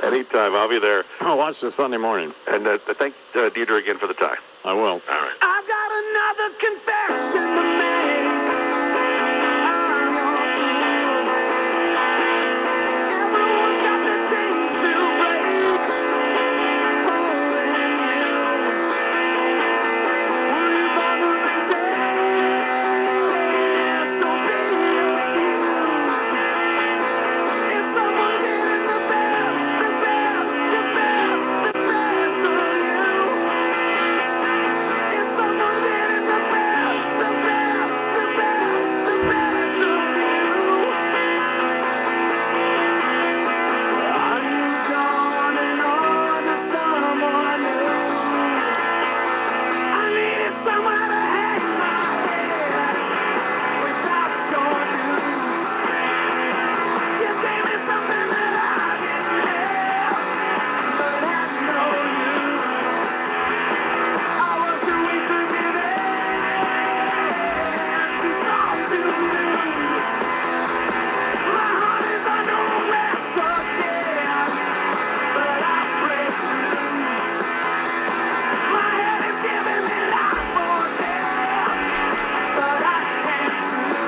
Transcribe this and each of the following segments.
Anytime. I'll be there. I'll watch this Sunday morning. And thank Deidre again for the tie. I will. All right. I've got another confession to make. Everyone's got the chains to break. Will you bother me there? Don't be accused. If someone getting the best of you. If someone getting the best of you. Are you gone and on to someone new? I needed somewhere to hang my head without your news. You gave me something that I didn't have, but had no use. I was too weak to give in, too soft to lose. My heart is under arrest again, but I break through. My head is giving me life or death, but I can't choose.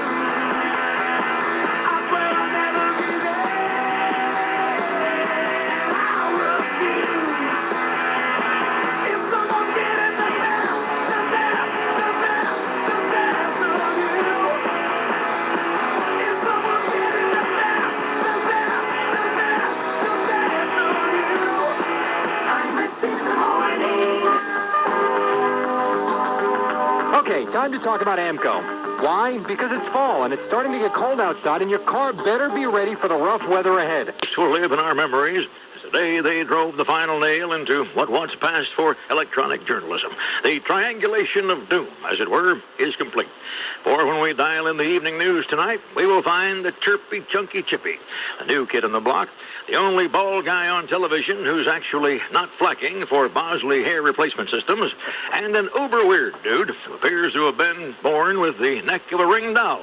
I swear I'll never be there. I refuse. If someone's getting the best of you. If someone's getting the best of you. I'm missing morning. Okay, time to talk about AMCO. Why? Because it's fall and it's starting to get cold outside, and your car better be ready for the rough weather ahead. This will live in our memories as the day they drove the final nail into what once passed for electronic journalism. The triangulation of doom, as it were, is complete. For when we dial in the evening news tonight, we will find the chirpy, chunky Chippy, the new kid on the block, the only bald guy on television who's actually not flacking for Bosley hair replacement systems, and an uber-weird dude who appears to have been born with the neck of a ring doll.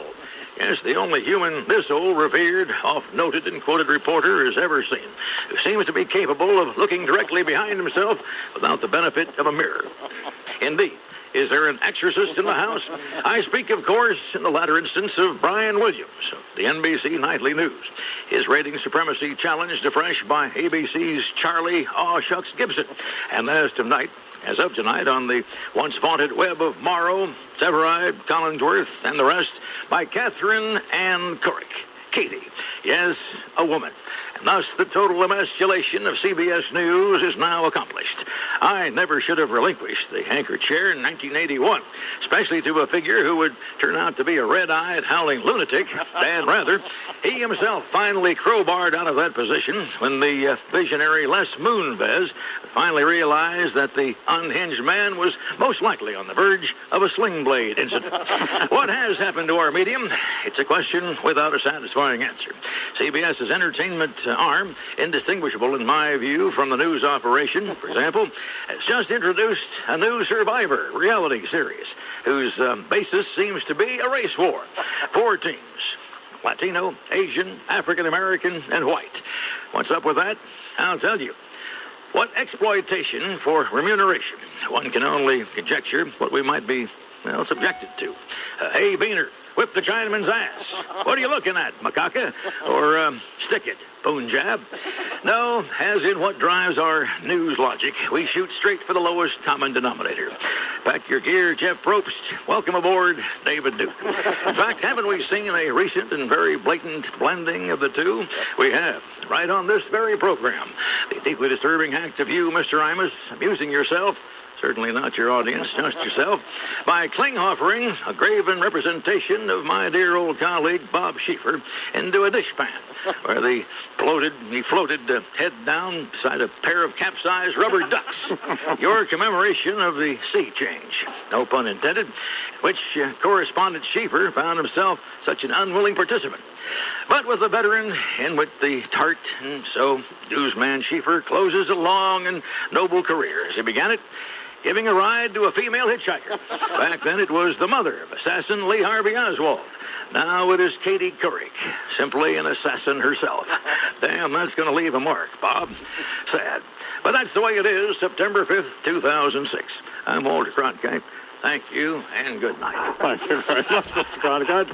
Yes, the only human this old, revered, oft-noted and quoted reporter has ever seen, who seems to be capable of looking directly behind himself without the benefit of a mirror. Indeed. Is there an exorcist in the house? I speak, of course, in the latter instance of Brian Williams of the NBC Nightly News. His rating supremacy challenged afresh by ABC's Charlie Aw Shucks Gibson. And as of tonight, on the once vaunted web of Morrow, Severide, Collinsworth, and the rest, by Catherine Ann Couric. Katie. Yes, a woman. And thus, the total emasculation of CBS News is now accomplished. I never should have relinquished the anchor chair in 1981, especially to a figure who would turn out to be a red-eyed, howling lunatic, Dan Rather. He himself finally crowbarred out of that position when the visionary Les Moonves finally realized that the unhinged man was most likely on the verge of a sling blade incident. What has happened to our medium? It's a question without a satisfying answer. CBS's entertainment arm, indistinguishable in my view from the news operation, for example, has just introduced a new Survivor reality series whose basis seems to be a race war. 4 teams: Latino, Asian, African American, and white. What's up with that? I'll tell you. What exploitation for remuneration? One can only conjecture what we might be, subjected to. Hey, Beaner, whip the Chinaman's ass. What are you looking at, macaca? Or stick it, Punjab? No, as in what drives our news logic, we shoot straight for the lowest common denominator. Pack your gear, Jeff Probst. Welcome aboard, David Duke. In fact, haven't we seen a recent and very blatant blending of the two? We have, right on this very program. The deeply disturbing act of you, Mr. Imus, amusing yourself, certainly not your audience, just yourself, by Klinghofering a graven representation of my dear old colleague Bob Schieffer into a dishpan, where he floated head down beside a pair of capsized rubber ducks. Your commemoration of the sea change, no pun intended, which correspondent Schieffer found himself such an unwilling participant. But with a veteran in with the tart, and so newsman Schieffer closes a long and noble career as he began it, giving a ride to a female hitchhiker. Back then it was the mother of assassin Lee Harvey Oswald. Now it is Katie Couric, simply an assassin herself. Damn, that's going to leave a mark, Bob. Sad. But that's the way it is, September 5th, 2006. I'm Walter Cronkite. Thank you, and good night. Thank you very much, Mr. Cronkite.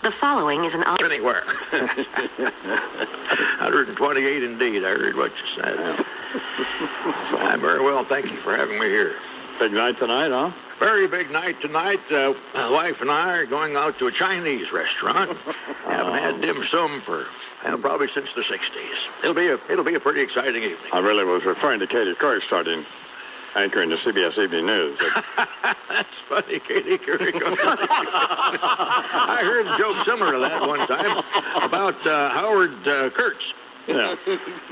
The following is an... Anywhere. 128 indeed. I heard what you said. I'm very well. Thank you for having me here. Big night tonight, huh? Very big night tonight. My wife and I are going out to a Chinese restaurant. Haven't had dim sum for probably since the 60s. It'll be a pretty exciting evening. I really was referring to Katie Couric starting anchoring the CBS Evening News. That's funny, Katie Couric. I heard a joke similar to that one time about Howard Kurtz. Yeah.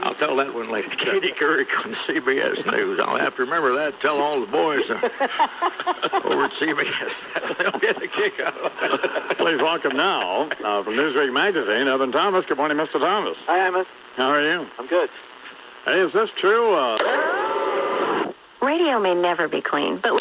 I'll tell that one later. Katie Couric on CBS News. I'll have to remember that. Tell all the boys over at CBS. They'll get a kick out of it. Please welcome now, from Newsweek Magazine, Evan Thomas. Good morning, Mr. Thomas. Hi, Imus. How are you? I'm good. Hey, is this true? Radio may never be clean, but...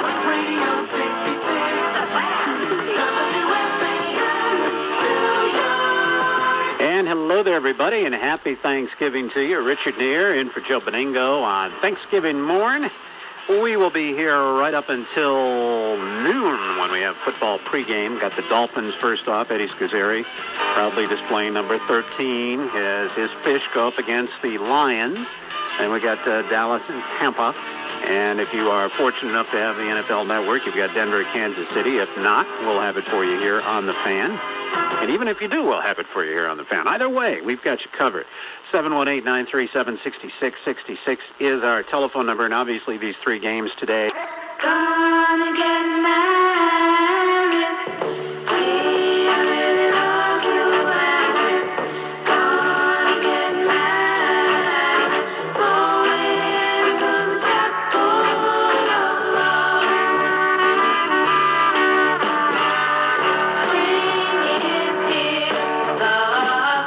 And hello there, everybody, and happy Thanksgiving to you. Richard Neer in for Russo-Benigno on Thanksgiving morn. We will be here right up until noon when we have football pregame. Got the Dolphins first off. Eddie Scazzeri proudly displaying number 13 as his fish go up against the Lions. And we got Dallas and Tampa. And if you are fortunate enough to have the NFL Network, you've got Denver, Kansas City. If not, we'll have it for you here on The Fan. And even if you do, we'll have it for you here on The Fan. Either way, we've got you covered. 718-937-6666 is our telephone number. And obviously, these three games today. Gonna get married. We really love you, Agnes. Gonna get married. Going to the chapel of love. Spring is here. The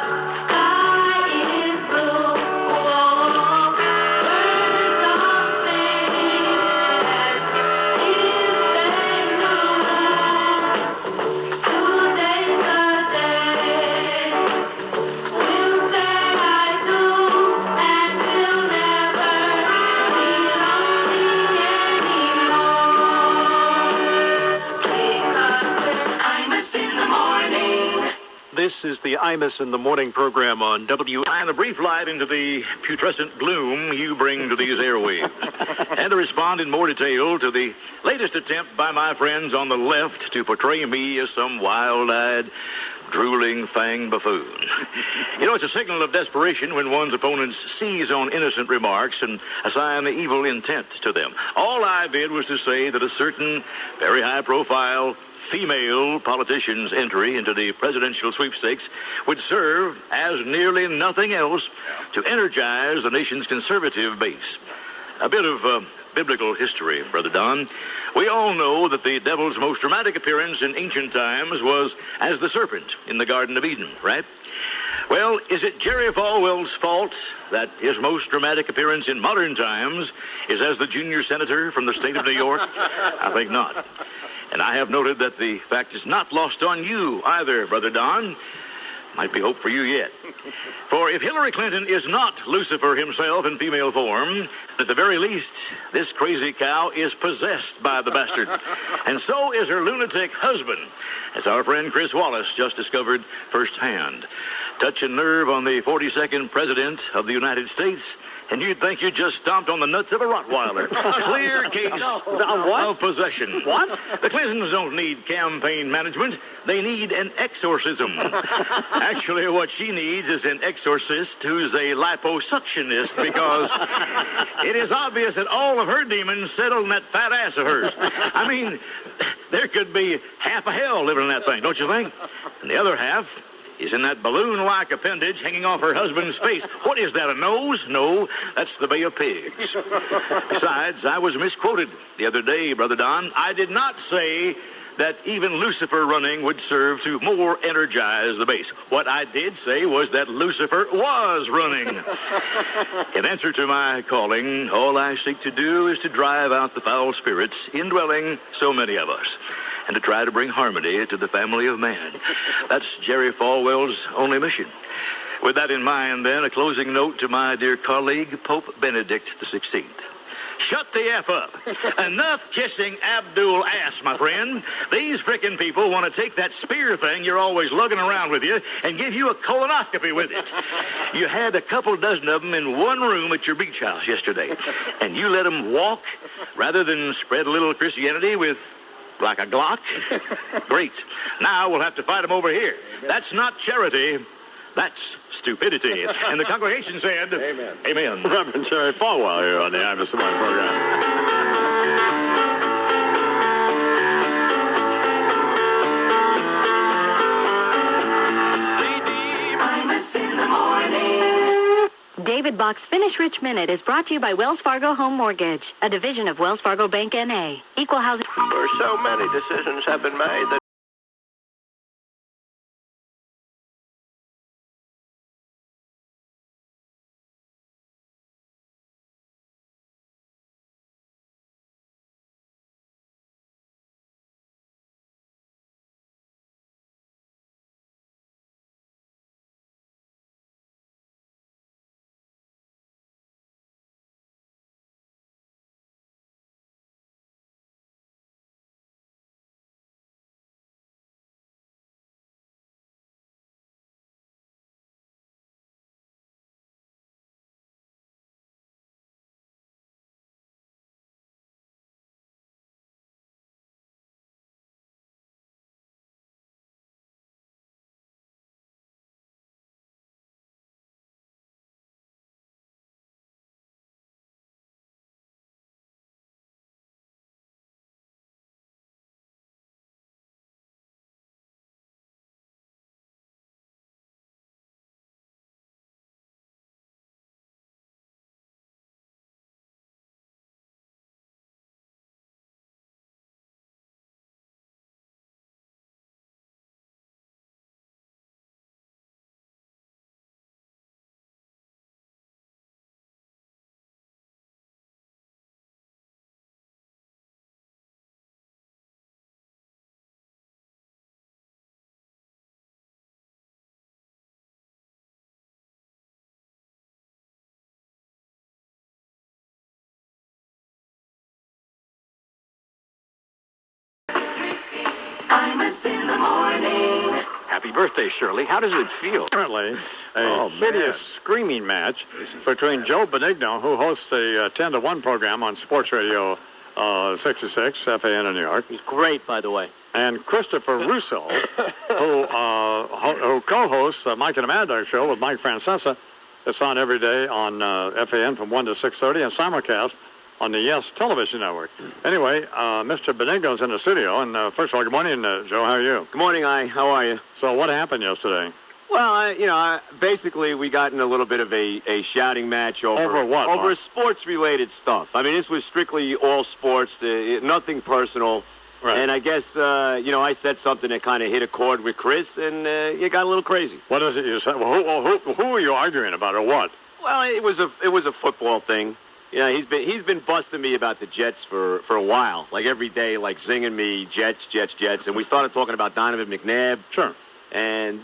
sky is blue. Birds are singing as This is the Imus in the Morning program on W. And a brief light into the putrescent gloom you bring to these airwaves. And to respond in more detail to the latest attempt by my friends on the left to portray me as some wild-eyed, drooling fang buffoon. You know, it's a signal of desperation when one's opponents seize on innocent remarks and assign the evil intent to them. All I did was to say that a certain very high-profile female politician's entry into the presidential sweepstakes would serve as nearly nothing else to energize the nation's conservative base. A bit of biblical history, Brother Don. We all know that the devil's most dramatic appearance in ancient times was as the serpent in the Garden of Eden, right? Well, is it Jerry Falwell's fault that his most dramatic appearance in modern times is as the junior senator from the state of New York? I think not. And I have noted that the fact is not lost on you either, Brother Don. Might be hope for you yet. For if Hillary Clinton is not Lucifer himself in female form, at the very least, this crazy cow is possessed by the bastard. And so is her lunatic husband, as our friend Chris Wallace just discovered firsthand. Touch a nerve on the 42nd President of the United States, and you'd think you just stomped on the nuts of a Rottweiler. Clear case of possession. What? The Clintons don't need campaign management. They need an exorcism. Actually, what she needs is an exorcist who's a liposuctionist, because it is obvious that all of her demons settle in that fat ass of hers. I mean, there could be half of hell living in that thing, don't you think? And the other half is in that balloon-like appendage hanging off her husband's face. What is that, a nose? No, that's the Bay of Pigs. Besides, I was misquoted the other day, Brother Don. I did not say that even Lucifer running would serve to more energize the base. What I did say was that Lucifer was running. In answer to my calling, all I seek to do is to drive out the foul spirits indwelling so many of us, and to try to bring harmony to the family of man. That's Jerry Falwell's only mission. With that in mind, then, a closing note to my dear colleague, Pope Benedict XVI. Shut the F up. Enough kissing Abdul ass, my friend. These frickin' people want to take that spear thing you're always lugging around with you and give you a colonoscopy with it. You had a couple dozen of them in one room at your beach house yesterday, and you let them walk rather than spread a little Christianity with like a Glock? Great. Now we'll have to fight them over here. That's not charity. That's stupidity. And the congregation said, Amen. Amen. Reverend Jerry Falwell here on the Imus in the Morning program. David Bach's Finish Rich Minute is brought to you by Wells Fargo Home Mortgage, a division of Wells Fargo Bank N.A. Equal housing. Where so many decisions have been made that Happy birthday, Shirley. How does it feel? Currently, a hideous screaming match between Joe Benigno, who hosts the 10 to 1 program on Sports Radio 66, FAN in New York. He's great, by the way. And Christopher Russo, who co-hosts Mike and the Mad Dog Show with Mike Francesa. It's on every day on FAN from 1 to 6:30 and simulcast on the Yes Television Network. Anyway, Mr. Benigno's in the studio. And first of all, good morning, Joe. How are you? Good morning, How are you? So what happened yesterday? Well, basically we got in a little bit of a shouting match Over what, over Mark? sports-related stuff. I mean, this was strictly all sports, nothing personal. Right. And I guess, I said something that kind of hit a chord with Chris, and it got a little crazy. What is it you said? Well, who are you arguing about, or what? Well, it was a football thing. He's been busting me about the Jets for a while, like every day, like zinging me Jets, and we started talking about Donovan McNabb. Sure. And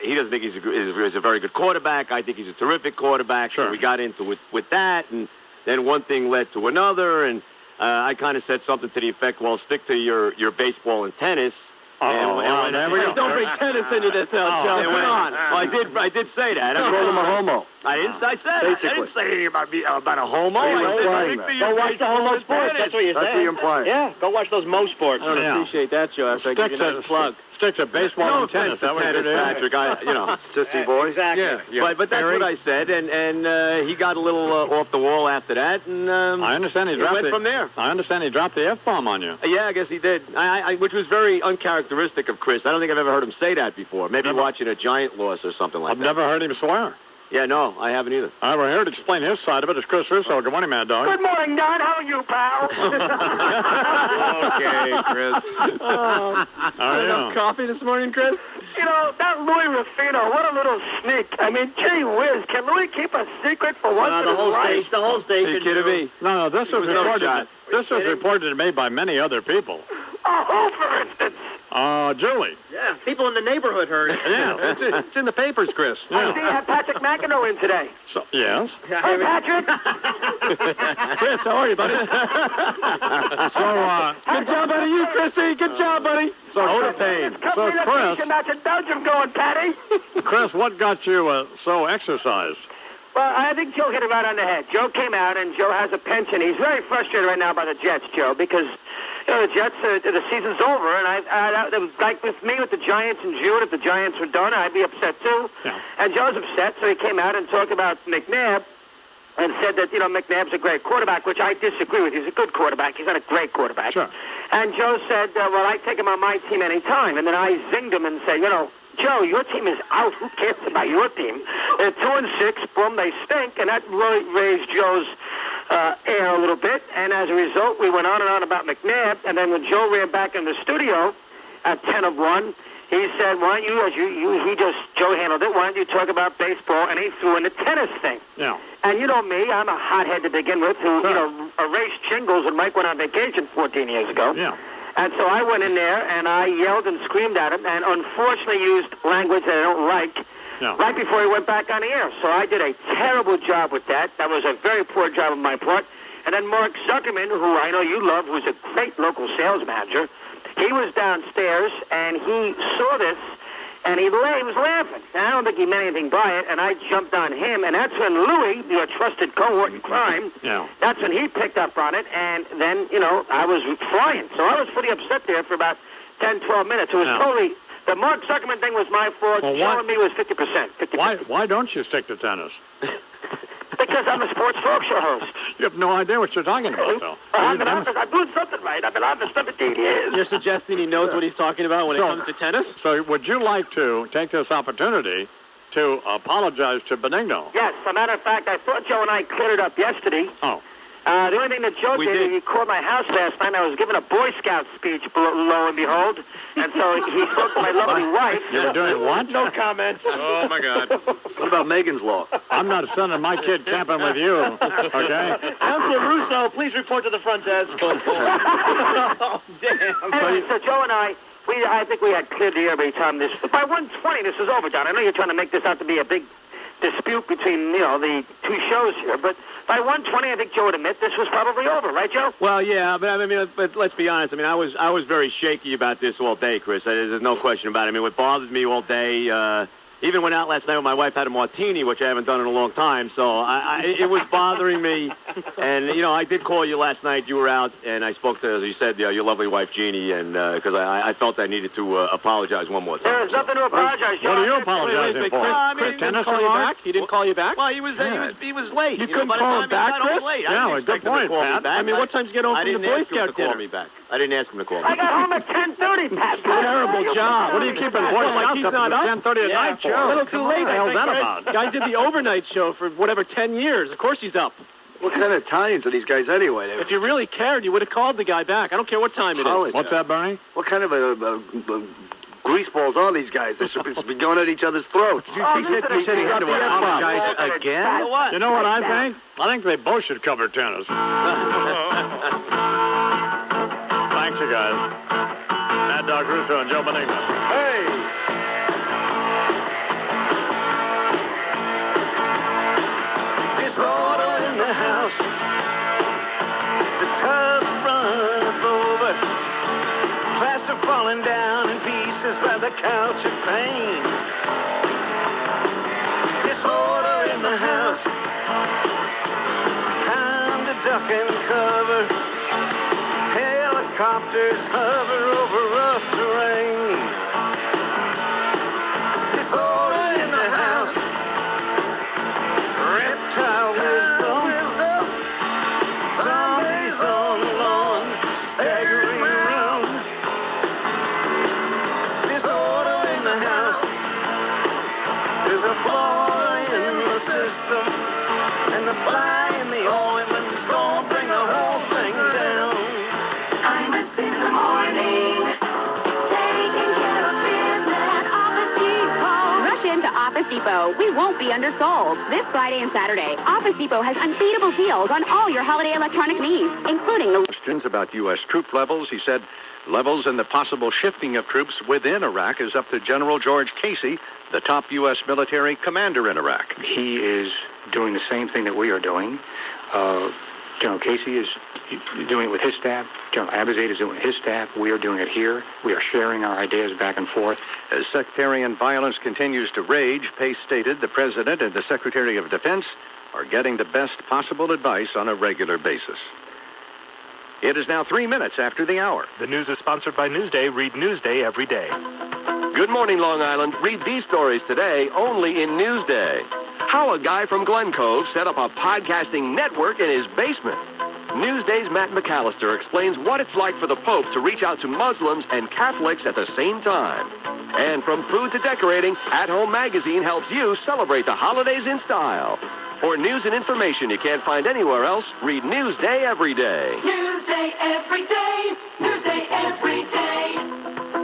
he doesn't think he's a very good quarterback. I think he's a terrific quarterback. Sure. So we got into with that, and then one thing led to another, and I kind of said something to the effect, well, stick to your baseball and tennis. And there we go. Don't bring tennis into this, Joe. Come on. Well, I did say that. I called him a homo. I didn't say that. Basically. I didn't say anything about a homo. I said, Go watch the homo sports. That's what you're saying. That's what you're implying. Yeah, go watch those Mo sports. I don't appreciate that, Joe. After I give you a nice plug. Stick to baseball and tennis. That was tennis, Patrick. Sissy boy. Exactly. Yeah. But that's what I said, and he got a little off the wall after that, and I understand he went from there. I understand he dropped the F-bomb on you. Yeah, I guess he did. Which was very uncharacteristic of Chris. I don't think I've ever heard him say that before. Maybe watching a Giant loss or something like I've that. never heard him swear. Yeah, no, I haven't either. All right, we're here to explain his side of it. It's Chris Russo. Good morning, Mad Dog. Good morning, Don. How are you, pal? Okay, Chris. How are you? Coffee this morning, Chris? You know, that Louis Ruffino, what a little sneak. I mean, gee whiz, can Louis keep a secret for once in his life? The whole station. Are you kidding me? No, this was no reported. shot. This was reported to me by many other people. Oh, who, for instance? Julie. Yeah, people in the neighborhood heard it. Yeah, It's in the papers, Chris. I see you have Patrick McEnroe in today. So, yes. Hey, Patrick. Chris, how are you, buddy? Good job out of you, Chrissy. Good job, buddy. So, Chris. Match in Belgium going, Patty. Chris, what got you so exercised? Well, I think Joe hit it right on the head. Joe came out, and Joe has a pension. He's very frustrated right now by the Jets, Joe, because the Jets, the season's over, and it was like with me with the Giants in June. If the Giants were done, I'd be upset too. Yeah. And Joe's upset, so he came out and talked about McNabb and said that, McNabb's a great quarterback, which I disagree with. He's a good quarterback. He's not a great quarterback. Sure. And Joe said, well, I take him on my team anytime. And then I zinged him and said, Joe, your team is out. Who cares about your team? They're 2-6. Boom, they stink. And that really raised Joe's air a little bit. And as a result, we went on and on about McNabb. And then when Joe ran back in the studio at 10 of 1, he said, why don't you, Joe handled it, why don't you talk about baseball? And he threw in the tennis thing. Yeah. And you know me, I'm a hothead to begin with who, erased shingles when Mike went on vacation 14 years ago. Yeah. And so I went in there and I yelled and screamed at him and unfortunately used language that I don't like right before he went back on the air. So I did a terrible job with that. That was a very poor job on my part. And then Mark Zuckerman, who I know you love, who's a great local sales manager, he was downstairs and he saw this and he was laughing. And I don't think he meant anything by it, and I jumped on him, and that's when Louis, your trusted cohort in crime, that's when he picked up on it, and then, I was flying. So I was pretty upset there for about 10, 12 minutes. It was totally, the Mark Zuckerman thing was my fault. Well, Joe and me was 50%. Why don't you stick to tennis? Because I'm a sports talk show host. You have no idea what you're talking about, though. I'm doing something right. I've been on for 17 years. You're suggesting he knows what he's talking about when it comes to tennis? So would you like to take this opportunity to apologize to Benigno? Yes. As a matter of fact, I thought Joe and I cleared it up yesterday. Oh. The only thing that Joe did, he called my house last night, and I was giving a Boy Scout speech, lo and behold. And so he spoke to my lovely wife. You were doing what? No comment. Oh, my God. What about Megan's Law? I'm not sending my kid camping with you, okay? Councilor Russo, please report to the front desk. Oh, damn. Anyway, so Joe and I think we had cleared the air every time this. By 1:20, this is over, John. I know you're trying to make this out to be a big dispute between, the two shows here, but by 1:20, I think Joe would admit this was probably over, right, Joe? Well, yeah, but let's be honest. I was very shaky about this all day, Chris. There's no question about it. What bothered me all day, even went out last night when my wife had a martini, which I haven't done in a long time. So it was bothering me. And, I did call you last night. You were out, and I spoke to, as you said, your lovely wife, Jeannie, and because I felt I needed to apologize one more time. There's nothing to apologize, Joe. What are you apologizing for? Chris tennis call you remark? back? He didn't call you back? Well, he was late. You couldn't call him back, Chris? Yeah, good point, Pat. What time did you get home from the Boy Scout dinner? Me back. I didn't ask him to call me. I got home at 10:30, Pat. Terrible job. What are you keeping Boy Scouts up at 10:30 at night for? A little too late. What the hell's that about? Guy did the overnight show for 10 years. Of course he's up. What kind of Italians are these guys anyway? If you really cared, you would have called the guy back. I don't care what time it is. What's that, Bernie? What kind of greaseballs are these guys? They're supposed to be going at each other's throats. He said he had to apologize again? You know what I think? I think they both should cover tennis. Thanks, you guys. Mad Dog Russo and Joe Benigno. Hey! couch of pain. Disorder in the house. Time to duck and cover. Helicopters hover over rough terrain. Disorder in the house. Reptile wisdom. Zombies on the lawn, staggering around. Disorder in the house. There's a flaw in the system, and the fly in the ointment's gonna bring the whole thing down. Imus in the morning, taking care of business at Office Depot. Rush into Office Depot. We won't be undersold. This Friday and Saturday, Office Depot has unbeatable deals on all your holiday electronic needs, including the... Questions about U.S. troop levels. He said levels and the possible shifting of troops within Iraq is up to General George Casey, the top U.S. military commander in Iraq. He is doing the same thing that we are doing. General Casey is doing it with his staff. General Abizade is doing it with his staff. We are doing it here. We are sharing our ideas back and forth. As sectarian violence continues to rage, Pace stated the President and the Secretary of Defense are getting the best possible advice on a regular basis. It is now 3 minutes after the hour. The news is sponsored by Newsday. Read Newsday every day. Good morning, Long Island. Read these stories today only in Newsday. How a guy from Glen Cove set up a podcasting network in his basement. Newsday's Matt McAllister explains what it's like for the Pope to reach out to Muslims and Catholics at the same time. And from food to decorating, At Home Magazine helps you celebrate the holidays in style. For news and information you can't find anywhere else, read Newsday every day. Newsday every day. Newsday every day.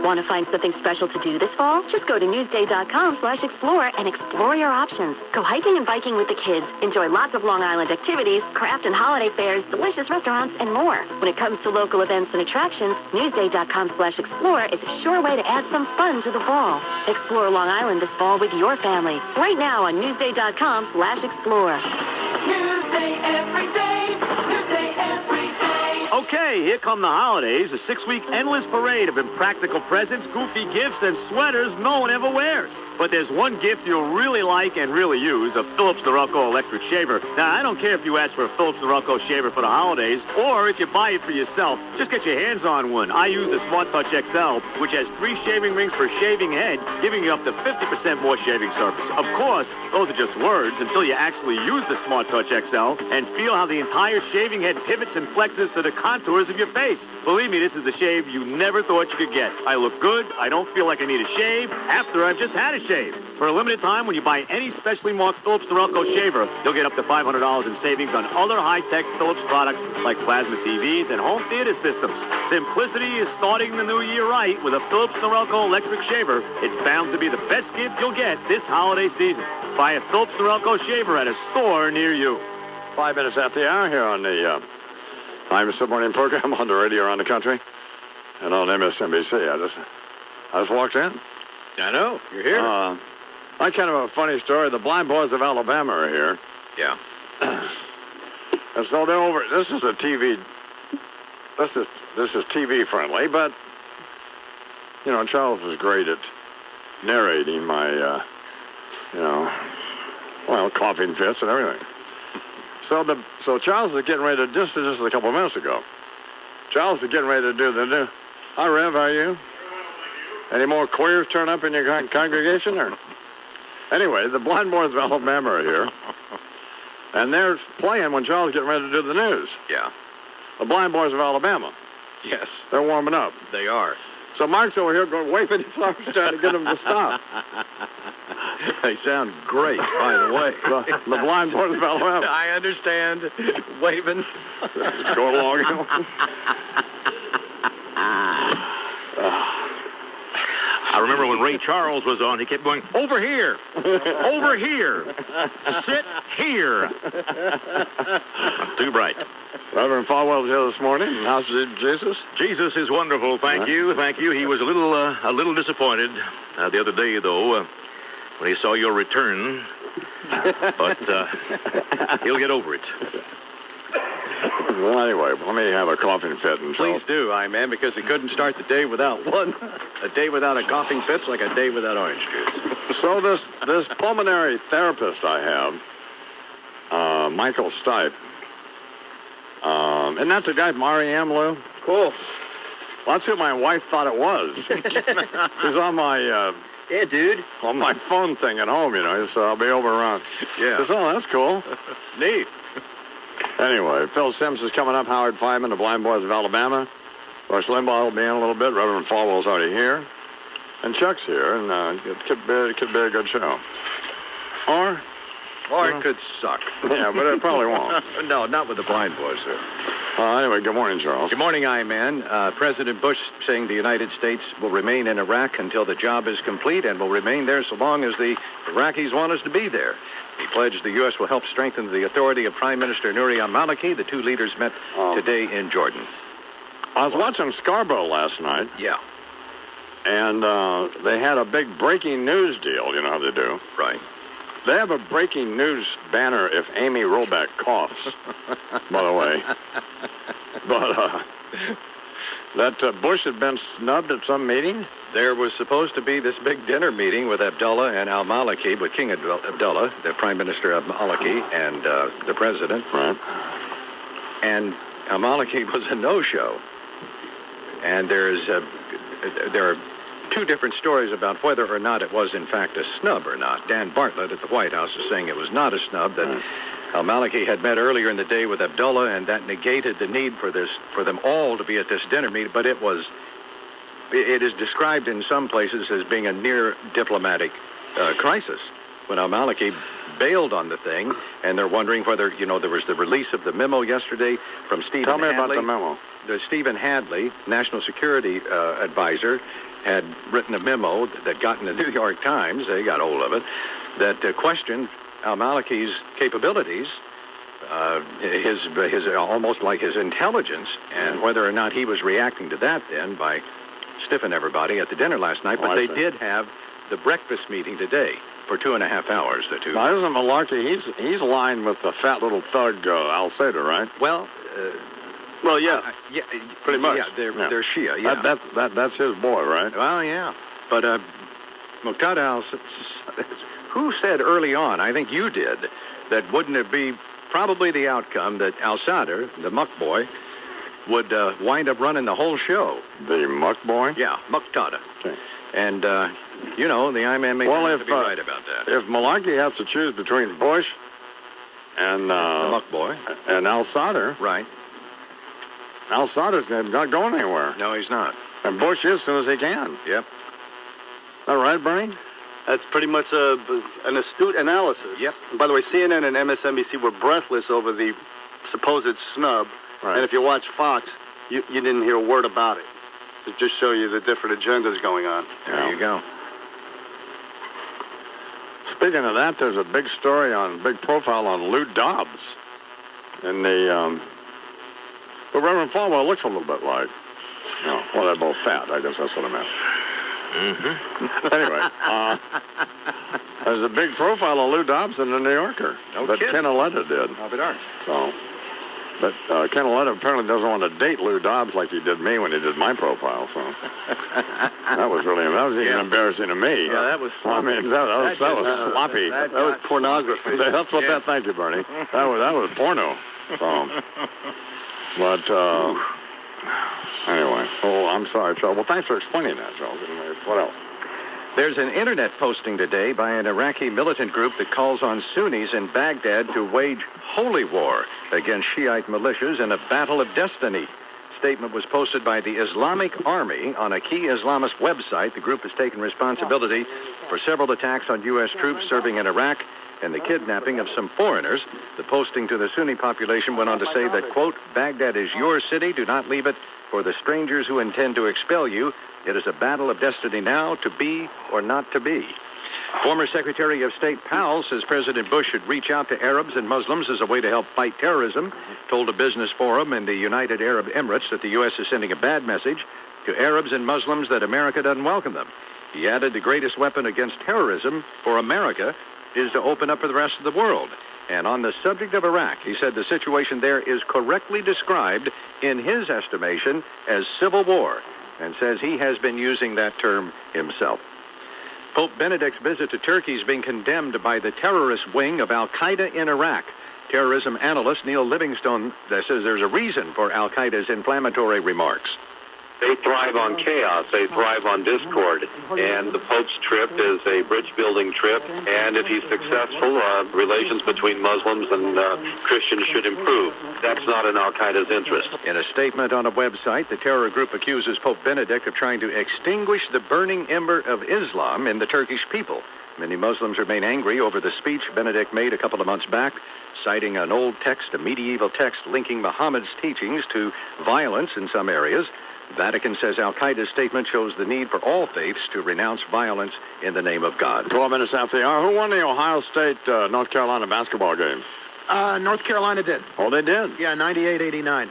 Want to find something special to do this fall? Just go to newsday.com/explore and explore your options. Go hiking and biking with the kids. Enjoy lots of Long Island activities, craft and holiday fairs, delicious restaurants, and more. When it comes to local events and attractions, newsday.com/explore is a sure way to add some fun to the fall. Explore Long Island this fall with your family. Right now on newsday.com/explore. Newsday every day. Newsday every day. Okay, here come the holidays, a 6-week endless parade of impractical presents, goofy gifts, and sweaters no one ever wears. But there's one gift you'll really like and really use, a Philips Norelco electric shaver. Now, I don't care if you ask for a Philips Norelco shaver for the holidays, or if you buy it for yourself. Just get your hands on one. I use the Smart Touch XL, which has 3 shaving rings per shaving head, giving you up to 50% more shaving surface. Of course, those are just words until you actually use the Smart Touch XL and feel how the entire shaving head pivots and flexes to the contours of your face. Believe me, this is the shave you never thought you could get. I look good. I don't feel like I need a shave after I've just had a shave. For a limited time, when you buy any specially marked Philips Norelco shaver, you'll get up to $500 in savings on other high-tech Philips products like plasma TVs and home theater systems. Simplicity is starting the new year right with a Philips Norelco electric shaver. It's bound to be the best gift you'll get this holiday season. Buy a Philips Norelco shaver at a store near you. 5 minutes after the hour here on the Imus Morning program on the radio around the country and on MSNBC. I just walked in. I know. You're here. I kind of a funny story. The Blind Boys of Alabama are here. Yeah. And so they're over. This is a TV. This is TV friendly, but you know, Charles is great at narrating my coughing fits and everything. So Charles is getting ready to just a couple of minutes ago. Charles is getting ready to do the new. Hi, Rev. How are you? Any more queers turn up in your congregation? Or anyway, the Blind Boys of Alabama are here, and they're playing when Charles is getting ready to do the news. Yeah. The Blind Boys of Alabama. Yes. They're warming up. They are. So Mark's over here going waving his arms trying to get them to stop. They sound great, by the way. The Blind Boys of Alabama. I understand. Waving. Go along. I remember when Ray Charles was on, he kept going, over here, over here, sit here. Too bright. Reverend Falwell's here this morning. How's Jesus? Jesus is wonderful, thank you, thank you. He was a little disappointed the other day, though, when he saw your return, but he'll get over it. Well, anyway, let me have a coughing fit. And Please do, man, because he couldn't start the day without one. A day without a coughing fit's like a day without orange juice. So this pulmonary therapist I have, Michael Stipe, isn't that the guy from R.E.M., Lou? Cool. Well, that's who my wife thought it was. He's on my Yeah, dude. on my phone thing at home, so I'll be over around. Yeah. Oh, that's cool. Neat. Anyway, Phil Sims is coming up, Howard Fineman, the Blind Boys of Alabama. Rush Limbaugh will be in a little bit. Reverend Falwell's already here. And Chuck's here, and it could be a good show. Or it could suck. Yeah, but it probably won't. No, not with the Blind Boys, sir. Anyway, good morning, Charles. Good morning, man. President Bush saying the United States will remain in Iraq until the job is complete and will remain there so long as the Iraqis want us to be there. He pledged the U.S. will help strengthen the authority of Prime Minister Nouri al-Maliki. The two leaders met today in Jordan. I was watching Scarborough last night. Yeah. And they had a big breaking news deal. You know how they do. Right. They have a breaking news banner if Amy Roback coughs, by the way. But that Bush had been snubbed at some meeting? There was supposed to be this big dinner meeting with Abdullah and al-Maliki, with King Abdullah, the Prime Minister al-Maliki, and the President. Right. And al-Maliki was a no-show. And there are two different stories about whether or not it was in fact a snub or not. Dan Bartlett at the White House is saying it was not a snub, that al-Maliki had met earlier in the day with Abdullah, and that negated the need for them all to be at this dinner meeting. But it is described in some places as being a near diplomatic crisis when al-Maliki bailed on the thing, and they're wondering whether, there was the release of the memo yesterday from Stephen Tell me Hadley. about the memo. Stephen Hadley, national security advisor, had written a memo that got in the New York Times, they got hold of it, that questioned al-Maliki's capabilities, his almost like his intelligence, and whether or not he was reacting to that then by stiffing everybody at the dinner last night. But they did have the breakfast meeting today for 2.5 hours. The two. Now, isn't Malarkey, he's aligned with the fat little thug al-Sader, right? Well, yeah. Yeah, pretty much. Yeah, they're Shia. Yeah, that's his boy, right? Well, yeah. But Muqtada who said early on, I think you did, that wouldn't it be probably the outcome that al-Sadr, the Muck boy, would wind up running the whole show. The Muck boy? Yeah, Muqtada. Okay. And, the I-Man may have to be right about that. If Malarkey has to choose between Bush and the Muck boy and al-Sadr, right? Al-Sadr's not going anywhere. No, he's not. And Bush is as soon as he can. Yep. All right, Bernie? That's pretty much an astute analysis. Yep. And by the way, CNN and MSNBC were breathless over the supposed snub. Right. And if you watch Fox, you didn't hear a word about it. To just show you the different agendas going on. There you go. Speaking of that, there's a big story big profile on Lou Dobbs. And but Reverend Falwell looks a little bit like, they're both fat. I guess that's what I meant. Mm-hmm. Anyway, there's a big profile of Lou Dobbs in the New Yorker. But kidding. Ken Aletta did. I'll be darned. So, but Ken Aletta apparently doesn't want to date Lou Dobbs like he did me when he did my profile. So that was even embarrassing to me. Yeah, that was sloppy. I mean, that was sloppy. That was pornography. That's what that. Thank you, Bernie. That was porno. So, but anyway, I'm sorry, Joe. Well, thanks for explaining that, Joe. What else? There's an internet posting today by an Iraqi militant group that calls on Sunnis in Baghdad to wage holy war against Shiite militias in a battle of destiny. Statement was posted by the Islamic Army on a key Islamist website. The group has taken responsibility for several attacks on U.S. troops serving in Iraq and the kidnapping of some foreigners. The posting to the Sunni population went on to say that, quote, Baghdad is your city. Do not leave it for the strangers who intend to expel you. It is a battle of destiny now, to be or not to be. Former Secretary of State Powell says President Bush should reach out to Arabs and Muslims as a way to help fight terrorism. Told a business forum in the United Arab Emirates that the U.S. is sending a bad message to Arabs and Muslims that America doesn't welcome them. He added the greatest weapon against terrorism for America is to open up for the rest of the world. And on the subject of Iraq, he said the situation there is correctly described, in his estimation, as civil war, and says he has been using that term himself. Pope Benedict's visit to Turkey is being condemned by the terrorist wing of al-Qaeda in Iraq. Terrorism analyst Neil Livingstone says there's a reason for al-Qaeda's inflammatory remarks. They thrive on chaos. They thrive on discord. And the Pope's trip is a bridge-building trip. And if he's successful, relations between Muslims and Christians should improve. That's not in al-Qaeda's interest. In a statement on a website, the terror group accuses Pope Benedict of trying to extinguish the burning ember of Islam in the Turkish people. Many Muslims remain angry over the speech Benedict made a couple of months back, citing an old text, a medieval text linking Muhammad's teachings to violence in some areas. Vatican says al-Qaeda's statement shows the need for all faiths to renounce violence in the name of God. 12 minutes after the hour. Who won the Ohio State, North Carolina basketball game? North Carolina did. Oh, they did? Yeah, 98-89.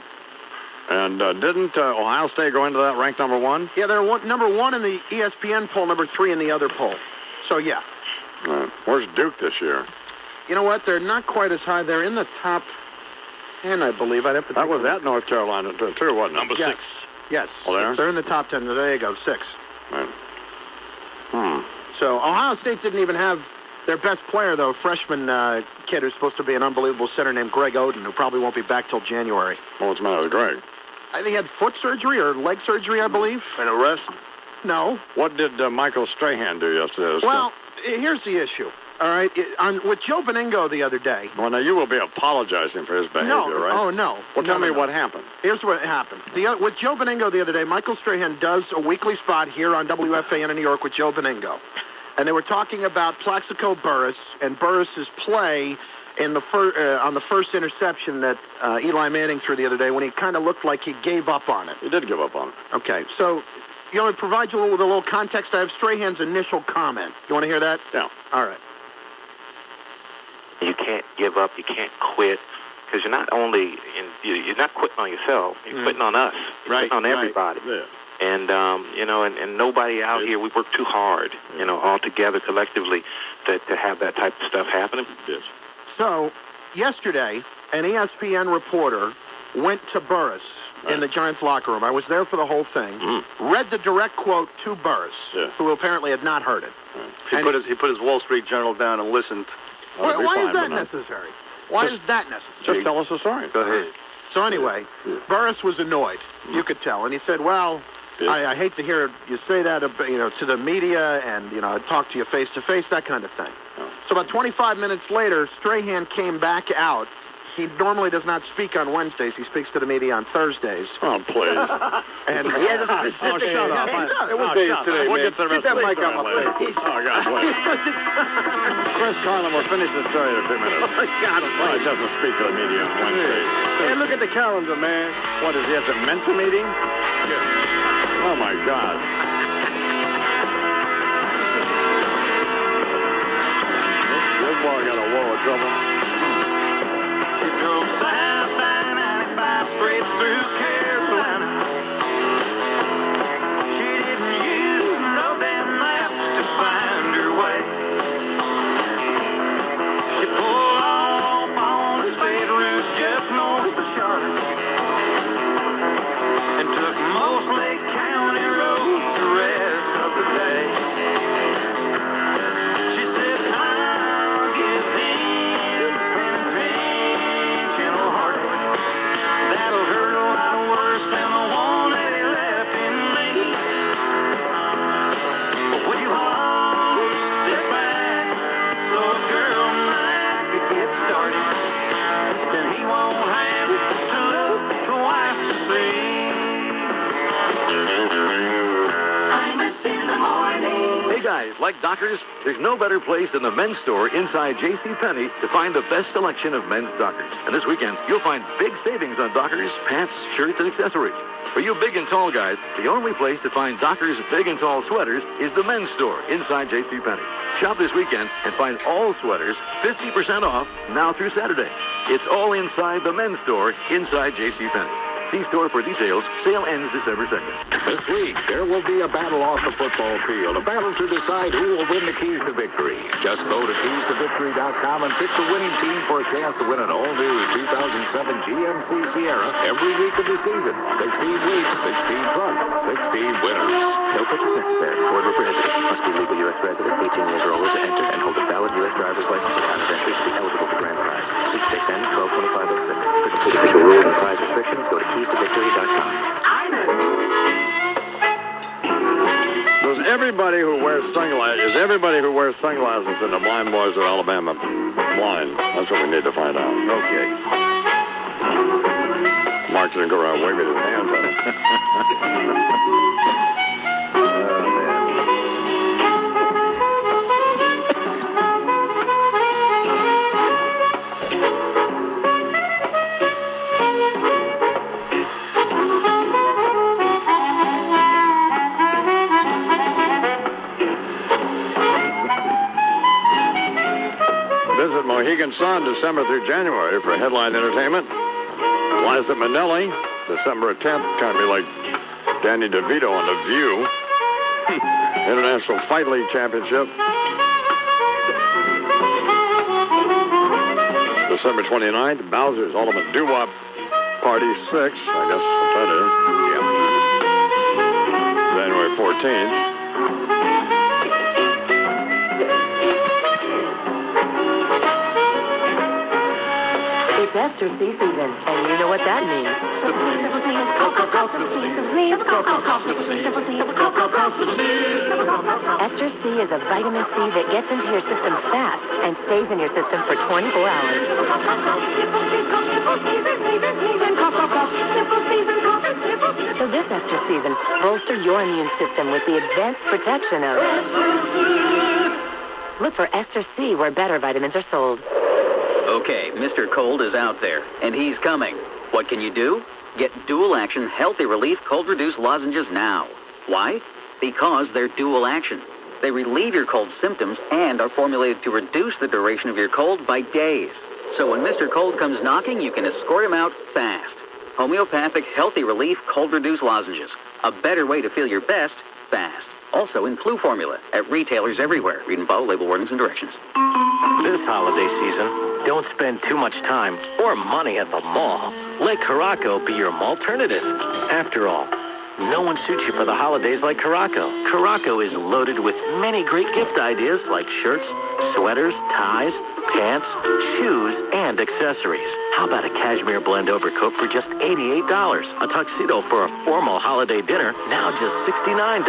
And didn't Ohio State go into that ranked number one? Yeah, they're number one in the ESPN poll, number 3 in the other poll. So, yeah. Where's Duke this year? You know what? They're not quite as high. They're in the top 10, I believe. I'd have to that was at North Carolina, too, wasn't it? Number 6. Yes. Oh, they're in the top 10. There you go, 6. Right. So Ohio State didn't even have their best player, though, freshman kid who's supposed to be an unbelievable center named Greg Oden, who probably won't be back till January. What's the matter with Greg? I think he had foot surgery or leg surgery, I believe. An arrest? No. What did Michael Strahan do yesterday? Well, here's the issue. All right, with Joe Benigno the other day. Well, now you will be apologizing for his behavior, right? Oh, no. Well, tell me what happened. Here's what happened. With Joe Benigno the other day, Michael Strahan does a weekly spot here on WFAN in New York with Joe Benigno. And they were talking about Plaxico Burress and Burress's play in the on the first interception that Eli Manning threw the other day when he kind of looked like he gave up on it. He did give up on it. Okay, so you want me to provide you with a little context? I have Strahan's initial comment. You want to hear that? Yeah. All right. You can't give up. You can't quit, because you're not only you're not quitting on yourself. You're quitting on us. You're quitting on everybody. Yeah. And and nobody out here. We work too hard. All together collectively to have that type of stuff happening. Yes. So yesterday, an ESPN reporter went to Burress in the Giants locker room. I was there for the whole thing. Read the direct quote to Burress, who apparently had not heard it. He put his Wall Street Journal down and listened. Why is that necessary? Why is that necessary? Just tell us the story. Go ahead. So anyway, Burress was annoyed. You could tell. And he said, well, I hate to hear you say that, to the media and, I talk to you face-to-face, that kind of thing. So about 25 minutes later, Strahan came back out. He normally does not speak on Wednesdays. He speaks to the media on Thursdays. Oh, please. And he has a specific... shut up. It was days today, we'll man. Get to the rest Keep that of the mic on my story face. Oh, God, please. Chris Carlin will finish the story in a few minutes. God, well, he doesn't speak to the media on Wednesday. Hey, look at the calendar, man. What, is he at the mental meeting? Yeah. Oh, my God. This boy got a world of trouble. She drove south 95 straight through Carolina. She didn't use no damn maps to find her way. She pulled off on the state route just north of Charlotte and took most Lake County roads the rest of the day. She said, I'll give in penitential heartache. That'll hurt a lot worse than the one that he left in me. But would you all step back so a girl might could get started? Then he won't have to look twice to see. Hey guys, like Dockers, there's no better place than the men's store inside JCPenney to find the best selection of men's Dockers. And this weekend, you'll find big savings on Dockers, pants, shirts, and accessories. For you big and tall guys, the only place to find Dockers big and tall sweaters is the men's store inside JCPenney. Shop this weekend and find all sweaters 50% off now through Saturday. It's all inside the men's store inside JCPenney. See store for details. Sale ends December 2nd. This week, there will be a battle off the football field. A battle to decide who will win the keys to victory. Just go to keystoVictory.com and pick the winning team for a chance to win an all-new 2007 GMC Sierra every week of the season. 16 weeks, 16 trucks, 16 winners. No purchase necessary. Ford or prohibited. Must be legal U.S. resident, 18 years or older to enter, and hold a valid U.S. driver's license at time of entry to be eligible for grand prize. Please stay send 122506. For complete official rules and prize restrictions, go to keystoVictory.com. Does everybody who wears sunglasses in the Blind Boys of Alabama blind? That's what we need to find out. Okay. Mark didn't go around waving his hands at him. Visit Mohegan Sun December through January for headline entertainment. Liza Minnelli, December 10th, kind of be like Danny DeVito on The View. International Fight League Championship. December 29th, Bowser's Ultimate Doo-Wop Party 6. I guess that is. Yeah. January 14th. It's Esther C season, and you know what that means. Esther C is a vitamin C that gets into your system fast and stays in your system for 24 hours. So this Esther season, bolster your immune system with the advanced protection of... Look for Esther C where better vitamins are sold. Okay, Mr. Cold is out there, and he's coming. What can you do? Get dual-action Healthy Relief Cold Reduce lozenges now. Why? Because they're dual action. They relieve your cold symptoms and are formulated to reduce the duration of your cold by days. So when Mr. Cold comes knocking, you can escort him out fast. Homeopathic Healthy Relief Cold Reduce lozenges. A better way to feel your best, fast. Also in flu formula at retailers everywhere. Read and follow label warnings and directions. This holiday season, don't spend too much time or money at the mall. Let Caraco be your alternative. After all, no one suits you for the holidays like Caraco. Caraco is loaded with many great gift ideas like shirts, sweaters, ties, pants, shoes, and accessories. How about a cashmere blend overcoat for just $88? A tuxedo for a formal holiday dinner, now just $69.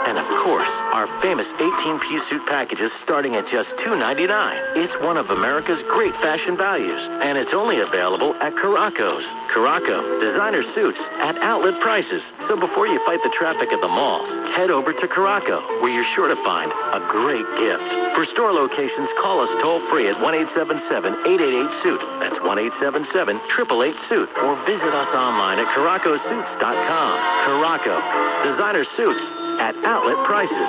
And of course, our famous 18-piece suit packages starting at just $2.99. It's one of America's great fashion values, and it's only available at Caraco's. Caraco, designer suits at outlet prices. So before you fight the traffic at the mall, head over to Caraco, where you're sure to find a great gift. For store locations, call us toll-free at 1-877-888-SUIT. That's 1-877-888-SUIT. Or visit us online at CaracoSuits.com. Caraco, designer suits at outlet prices.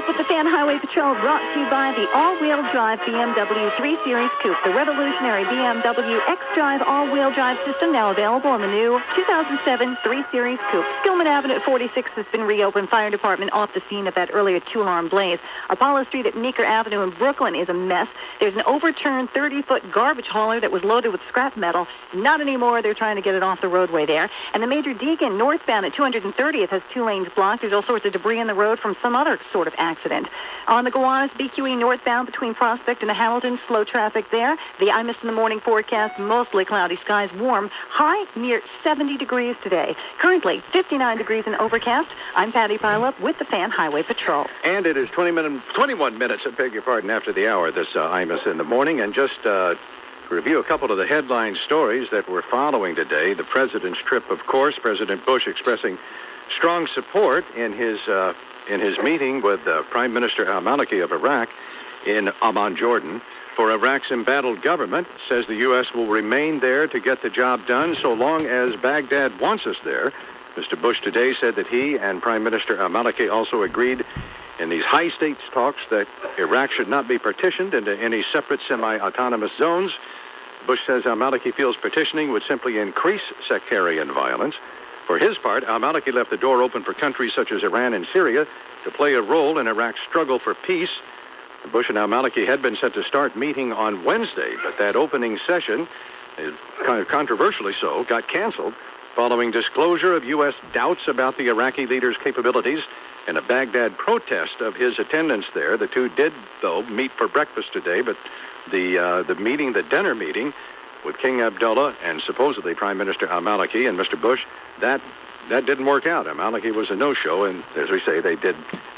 With the Fan Highway Patrol brought to you by the all-wheel drive BMW 3 Series Coupe, the revolutionary BMW X-Drive all-wheel drive system now available in the new 2007 3 Series Coupe. Skillman Avenue at 46 has been reopened. Fire department off the scene of that earlier two-alarm blaze. Apollo Street at Meeker Avenue in Brooklyn is a mess. There's an overturned 30-foot garbage hauler that was loaded with scrap metal. Not anymore. They're trying to get it off the roadway there. And the Major Deacon northbound at 230th has 2 lanes blocked. There's all sorts of debris in the road from some other sort of accident. On the Gowanus, BQE northbound between Prospect and the Hamilton, slow traffic there. The Imus in the morning forecast, mostly cloudy skies, warm, high near 70 degrees today. Currently 59 degrees and overcast. I'm Patty Pileup with the Fan Highway Patrol. And it is 21 minutes, I beg your pardon, after the hour, this Imus in the morning. And just review a couple of the headline stories that we're following today. The president's trip, of course, President Bush expressing strong support in his meeting with Prime Minister al-Maliki of Iraq in Amman, Jordan, for Iraq's embattled government. Says the U.S. will remain there to get the job done so long as Baghdad wants us there. Mr. Bush today said that he and Prime Minister al-Maliki also agreed in these high-stakes talks that Iraq should not be partitioned into any separate semi-autonomous zones. Bush says al-Maliki feels petitioning would simply increase sectarian violence. For his part, al-Maliki left the door open for countries such as Iran and Syria to play a role in Iraq's struggle for peace. Bush and al-Maliki had been set to start meeting on Wednesday, but that opening session, kind of controversially so, got canceled following disclosure of U.S. doubts about the Iraqi leader's capabilities and a Baghdad protest of his attendance there. The two did, though, meet for breakfast today, but the dinner meeting with King Abdullah and supposedly Prime Minister al-Maliki and Mr. Bush, that didn't work out. Al-Maliki was a no-show, and as we say, they did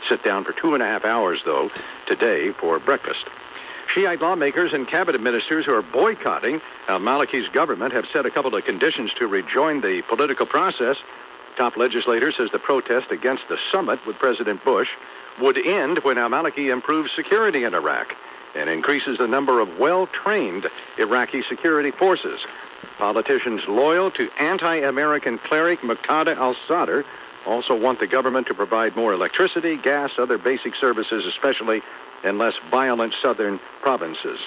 sit down for 2.5 hours, though, today for breakfast. Shiite lawmakers and cabinet ministers who are boycotting al-Maliki's government have set a couple of conditions to rejoin the political process. Top legislator says the protest against the summit with President Bush would end when al-Maliki improves security in Iraq and increases the number of well-trained Iraqi security forces. Politicians loyal to anti-American cleric Muqtada al-Sadr also want the government to provide more electricity, gas, other basic services, especially in less violent southern provinces.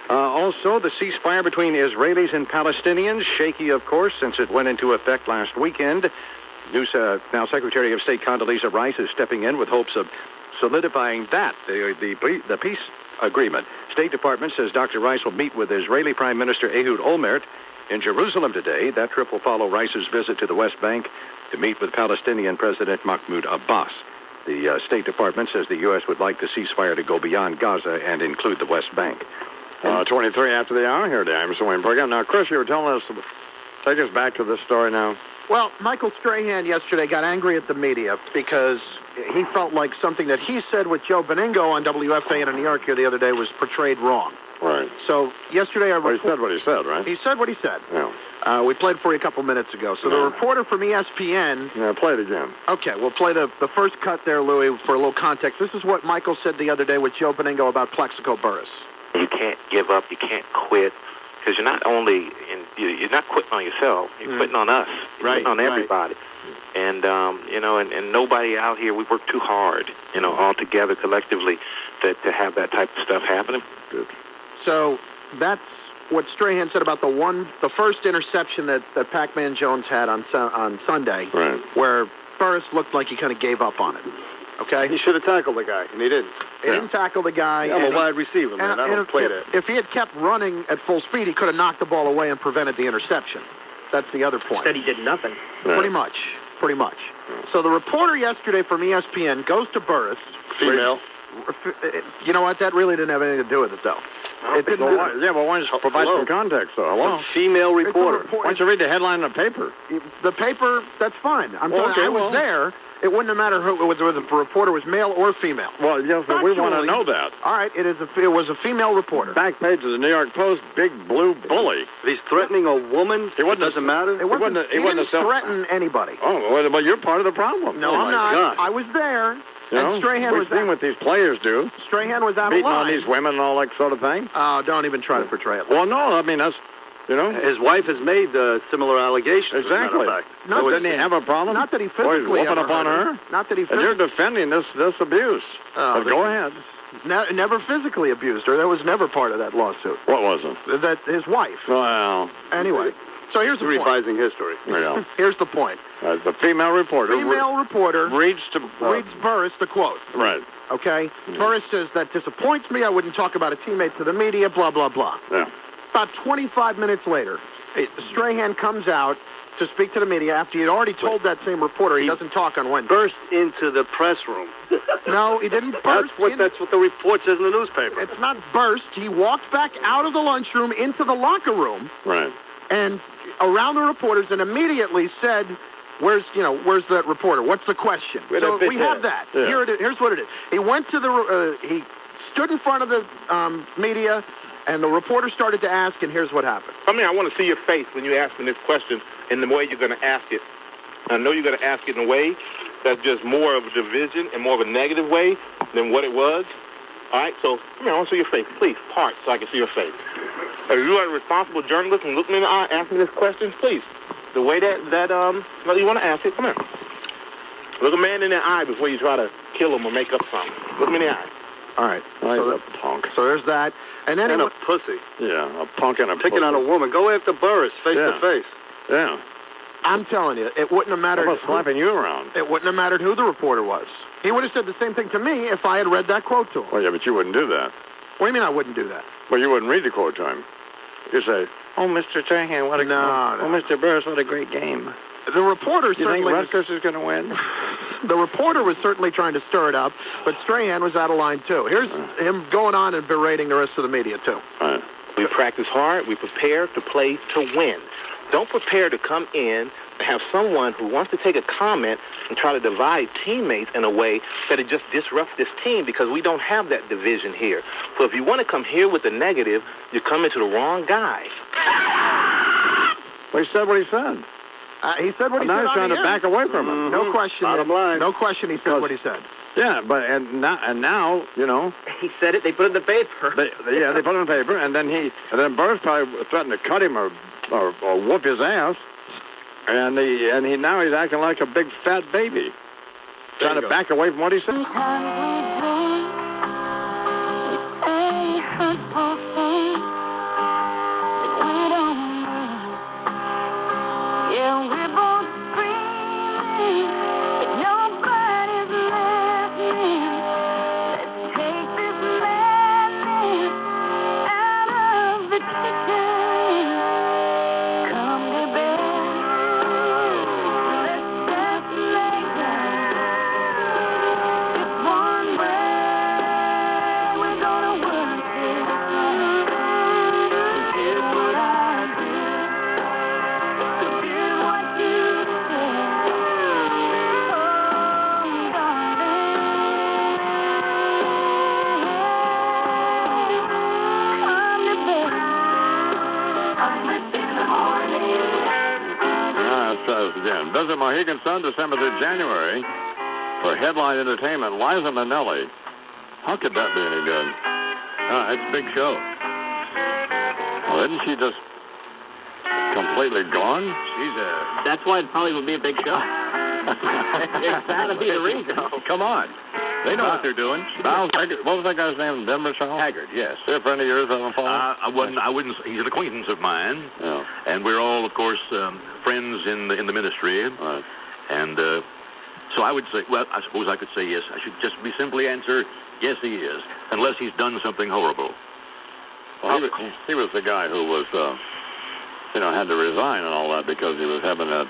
Also, the ceasefire between Israelis and Palestinians, shaky, of course, since it went into effect last weekend. Now Secretary of State Condoleezza Rice is stepping in with hopes of solidifying that, the peace agreement. State Department says Dr. Rice will meet with Israeli Prime Minister Ehud Olmert in Jerusalem today. That trip will follow Rice's visit to the West Bank to meet with Palestinian President Mahmoud Abbas. The State Department says the U.S. would like the ceasefire to go beyond Gaza and include the West Bank. 23 after the hour here, the Imus Morning program. Now, Chris, you were telling us, take us back to this story now. Well, Michael Strahan yesterday got angry at the media because he felt like something that he said with Joe Benigno on WFAN in New York here the other day was portrayed wrong. Right. So yesterday he said what he said, right? He said what he said. Yeah. We played for you a couple minutes ago. So the reporter from ESPN... Yeah, play it again. Okay, we'll play the first cut there, Louis, for a little context. This is what Michael said the other day with Joe Benigno about Plexico Burress. You can't give up. You can't quit. Because you're not only... You're not quitting on yourself. You're quitting on us. You're quitting on everybody. And, and nobody out here, we work too hard, all together collectively to have that type of stuff happening. Good. So that's what Strahan said about the first interception that Pac-Man Jones had on Sunday, right, where Burris looked like he kind of gave up on it. Okay? He should have tackled the guy, and he didn't. He didn't tackle the guy. I'm a wide receiver, man. I don't play that. If he had kept running at full speed, he could have knocked the ball away and prevented the interception. That's the other point. Instead, he did nothing. Pretty much. So the reporter yesterday from ESPN goes to Burris. Female. You know what? That really didn't have anything to do with it, though. It didn't. But why don't you provide some context, though? Hello? Female reporter. Why don't you read the headline in the paper? The paper, that's fine. I was there. It wouldn't have mattered whether the reporter was male or female. Well, yes, but we want to know that. All right, it was a female reporter. Back page of the New York Post, big blue bully. If he's threatening a woman, it doesn't matter? He didn't threaten anybody. Oh, well, you're part of the problem. No, I'm not. God. I was there. And Strahan we've seen what these players do. Strahan was out beating of line. on these women and all that sort of thing. Oh, don't even try to portray it. Well, no, I mean, that's, His wife has made similar allegations. Exactly. Didn't he have a problem? Not that he physically whooping upon her. Not that he physically. And you're defending this abuse. But go ahead. Never physically abused her. That was never part of that lawsuit. What wasn't? That his wife. Well. Anyway. So here's the point. Revising history. Yeah. Here's the point. The female reporter. reads Burris the quote. Right. Okay? Burris says, that disappoints me. I wouldn't talk about a teammate to the media, blah, blah, blah. Yeah. About 25 minutes later, Strahan comes out to speak to the media after he had already told that same reporter he doesn't talk on Wednesday. Burst into the press room. No, he didn't burst. That's what the report says in the newspaper. It's not burst. He walked back out of the lunchroom into the locker room. Right. And around the reporters and immediately said, where's that reporter? What's the question? So we have that. Yeah. Here it is. Here's what it is. He went to he stood in front of the media, and the reporter started to ask, and here's what happened. I want to see your face when you ask me this question and the way you're going to ask it. I know you're going to ask it in a way that's just more of a division and more of a negative way than what it was. All right, so I want to see your face. Please, part so I can see your face. If you are a responsible journalist and look me in the eye, ask me this question, please. The way that you want to ask it, come here. Look a man in the eye before you try to kill him or make up something. Look me in the eye. All right. Well, So, he's a punk. so there's that. And then And a pussy. Yeah, a punk and a Picking pussy. on a woman. Go after Burris face Yeah. to face. Yeah. I'm telling you, it wouldn't have mattered. How about slapping you around? It wouldn't have mattered who the reporter was. He would have said the same thing to me if I had read that quote to him. Well, yeah, but you wouldn't do that. What do you mean I wouldn't do that? Well, you wouldn't read the quote to him. You say, "Oh, Mr. Trahan, what a No. Oh, Mr. Burris, what a great game." The reporter You think certainly Rutgers is going to win? The reporter was certainly trying to stir it up, but Strahan was out of line too. Here's him going on and berating the rest of the media too. We practice hard. We prepare to play to win. Don't prepare to come in and have someone who wants to take a comment and try to divide teammates in a way that it just disrupts this team, because we don't have that division here. So if you want to come here with the negative, you're coming to the wrong guy. Well, he said what he said. He said what he now said. he's trying to back away from him. No question. Bottom line. No question. He said what he said. Yeah, but and now you know. He said it. They put it in the paper. They put it in the paper, and then Burris probably threatened to cut him or whoop his ass, and he now he's acting like a big fat baby, trying to back away from what he said. Visit Mohegan Sun December through January for headline entertainment. Liza Minnelli. How could that be any good? It's a big show. Well, isn't she just completely gone? That's why it probably would be a big show. It's got to be a reason. Come on. They know what they're doing. What was that guy's name in Denver, Charles? Haggard, yes. Is he a friend of yours on the phone? I wouldn't. He's an acquaintance of mine, and we're all, of course, friends in the ministry. Right. And so I would say, well, I suppose I could say yes. I should just simply answer, yes, he is, unless he's done something horrible. Well, he was the guy who was, had to resign and all that because he was having that.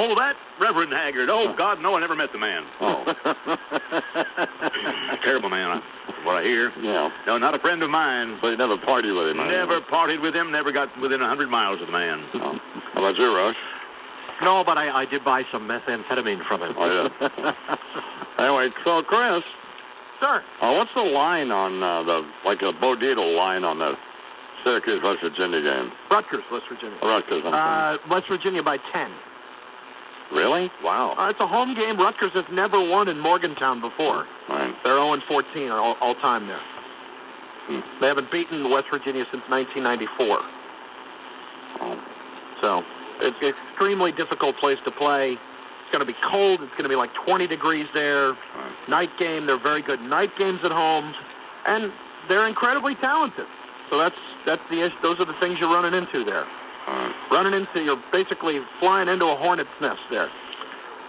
Oh, that Reverend Haggard. Oh, God, no, I never met the man. Oh. Terrible man, from what I hear. Yeah. No, not a friend of mine. So you never partied with him? Never partied with him, never got within 100 miles of the man. Oh. How about you, Rush? No, but I did buy some methamphetamine from him. Oh, yeah. Anyway, so, Chris. Sir. What's the line on the Bo Dietl line on the Syracuse, West Virginia game? Rutgers, West Virginia. Rutgers, West Virginia by 10. Really? Wow. It's a home game. Rutgers has never won in Morgantown before. Right. They're 0-14 all time there. They haven't beaten West Virginia since 1994. Oh. So it's an extremely difficult place to play. It's going to be cold. It's going to be like 20 degrees there. Right. Night game. They're very good night games at home, and they're incredibly talented. So that's the issue. Those are the things you're running into there. You're basically flying into a hornet's nest there.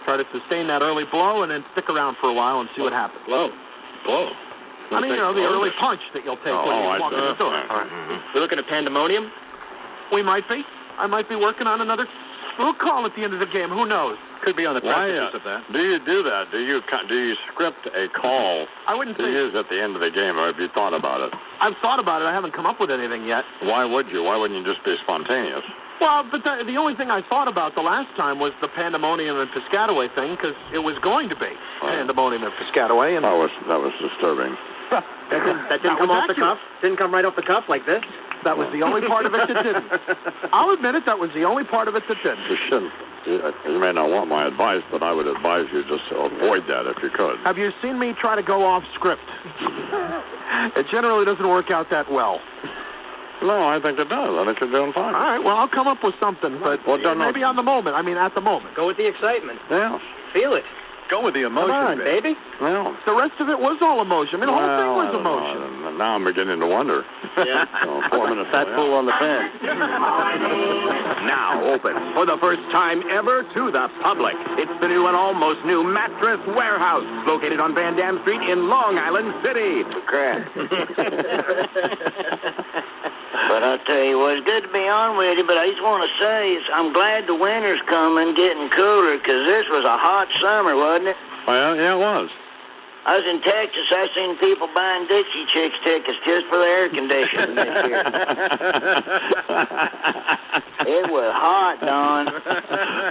Try to sustain that early blow and then stick around for a while and see what happens. Blow. I mean, the early punch that you'll take when you walk in the door. We're looking at pandemonium? We might be. I might be working on another. We'll call at the end of the game. Who knows? Could be on the practice of that. Do you do that? Do you script a call I wouldn't to say use at the end of the game, or have you thought about it? I've thought about it. I haven't come up with anything yet. Why would you? Why wouldn't you just be spontaneous? Well, but the only thing I thought about the last time was the Pandemonium and Piscataway thing, because it was going to be Pandemonium and Piscataway. And that was disturbing. That didn't come off the cuff? Didn't come right off the cuff like this? That was the only part of it that didn't. I'll admit it, that was the only part of it that didn't. You shouldn't. You may not want my advice, but I would advise you just to avoid that if you could. Have you seen me try to go off script? It generally doesn't work out that well. No, I think it does. I think you're doing fine. All right, well, I'll come up with something, but maybe on the moment. I mean, at the moment. Go with the excitement. Yes. Feel it. go with the emotion, Come on, baby. Well, The rest of it was all emotion. I mean, the whole thing was emotion. Now I'm beginning to wonder. Yeah. So 4 minutes. Fat fool on the fence. Now open for the first time ever to the public. It's the new and almost new Mattress Warehouse, located on Van Dam Street in Long Island City. Crap. But I'll tell you what, it's good to be on with you, but I just want to say I'm glad the winter's coming, getting cooler, because this was a hot summer, wasn't it? Oh, yeah, it was. I was in Texas. I seen people buying Dixie Chicks tickets just for the air conditioning this year. It was hot, Don. It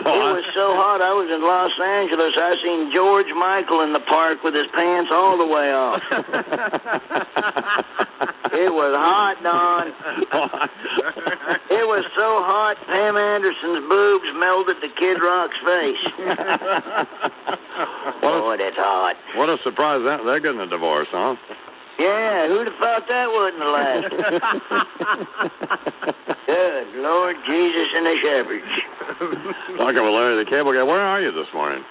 was so hot, I was in Los Angeles. I seen George Michael in the park with his pants all the way off. It was hot, Don. It was so hot, Pam Anderson's boobs melted to Kid Rock's face. Boy, that's hot. What a surprise they're getting a divorce, huh? Yeah, who'd have thought that wouldn't have lasted? Good Lord Jesus and the shepherds. Talking with Larry the Cable Guy, where are you this morning?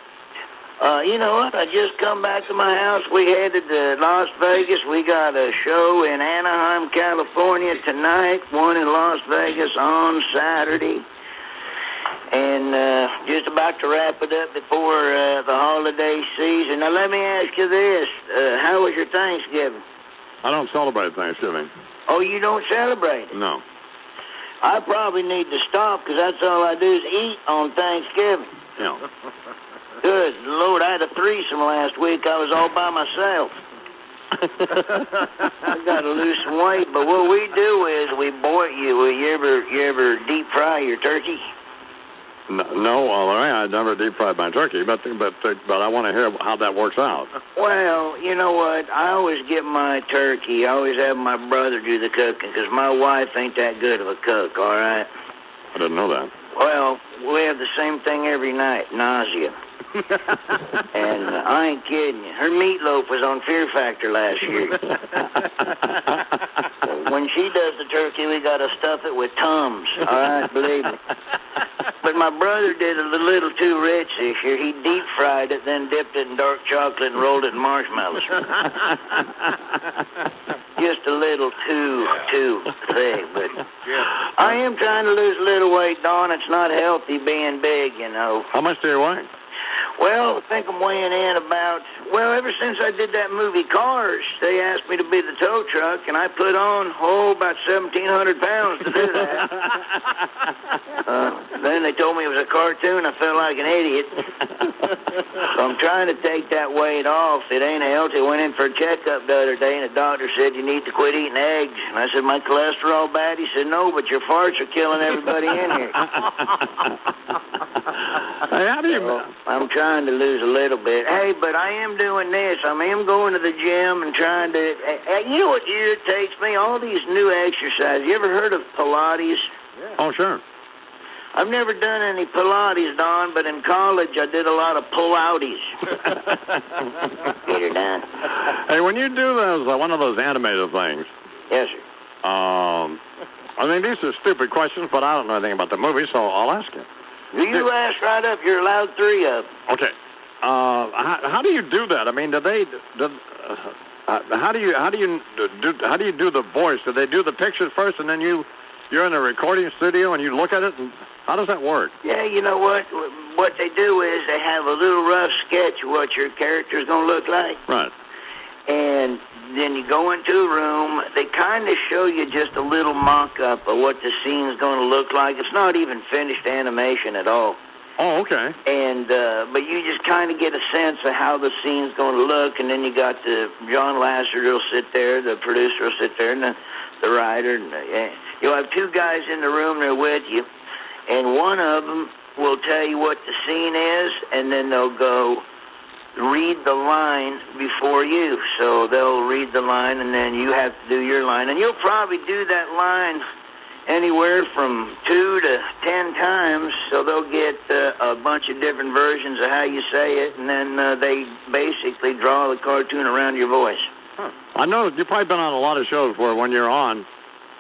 You know what? I just come back to my house. We headed to Las Vegas. We got a show in Anaheim, California tonight, one in Las Vegas on Saturday. And just about to wrap it up before the holiday season. Now, let me ask you this. How was your Thanksgiving? I don't celebrate Thanksgiving. Oh, you don't celebrate it? No. I probably need to stop because that's all I do is eat on Thanksgiving. Yeah. Good Lord, I had a threesome last week. I was all by myself. I got to lose some weight, but what we do is we boil you ever deep fry your turkey? No, Larry, I never deep fried my turkey, but I want to hear how that works out. Well, you know what? I always get my turkey. I always have my brother do the cooking because my wife ain't that good of a cook, all right? I didn't know that. Well, we have the same thing every night, nausea. And I ain't kidding you. Her meatloaf was on Fear Factor last year. When she does the turkey, we got to stuff it with Tums, all right? Believe me. But my brother did it a little too rich this year. He deep fried it, then dipped it in dark chocolate and rolled it in marshmallows. Just a little too thick, but I am trying to lose a little weight, Don. It's not healthy being big, you know. How much do you weigh? Well, I think I'm weighing in about, ever since I did that movie Cars, they asked me to be the tow truck, and I put on, about 1,700 pounds to do that. Then they told me it was a cartoon. I felt like an idiot. So I'm trying to take that weight off. It ain't healthy. I went in for a checkup the other day, and the doctor said you need to quit eating eggs. And I said, my cholesterol bad? He said, no, but your farts are killing everybody in here. Hey, how do you... So I'm trying to lose a little bit. Hey, but I am doing this. I am going to the gym and trying to... You know what irritates me? All these new exercises. You ever heard of Pilates? Yeah. Oh, sure. I've never done any Pilates, Don, but in college I did a lot of pull-outies. Get her done. Hey, when you do those, one of those animated things... Yes, sir. I mean, these are stupid questions, but I don't know anything about the movie, so I'll ask you. You ask right up. You're allowed 3 of them. Okay. How do you do that? I mean, how do you do the voice? Do they do the pictures first, and then you're in a recording studio and you look at it? And how does that work? Yeah, you know what? What they do is they have a little rough sketch of what your character's going to look like. Right. And then you go into a room. They kind of show you just a little mock-up of what the scene's going to look like. It's not even finished animation at all. Oh, okay. And but you just kind of get a sense of how the scene's going to look, and then you got John Lasseter will sit there, the producer will sit there, and the writer. And you'll have 2 guys in the room there with you, and one of them will tell you what the scene is, and then they'll go read the line before you. So they'll read the line, and then you have to do your line. And you'll probably do that line anywhere from 2 to 10 times, so they'll get a bunch of different versions of how you say it, and then they basically draw the cartoon around your voice. Huh. I know you've probably been on a lot of shows where when you're on,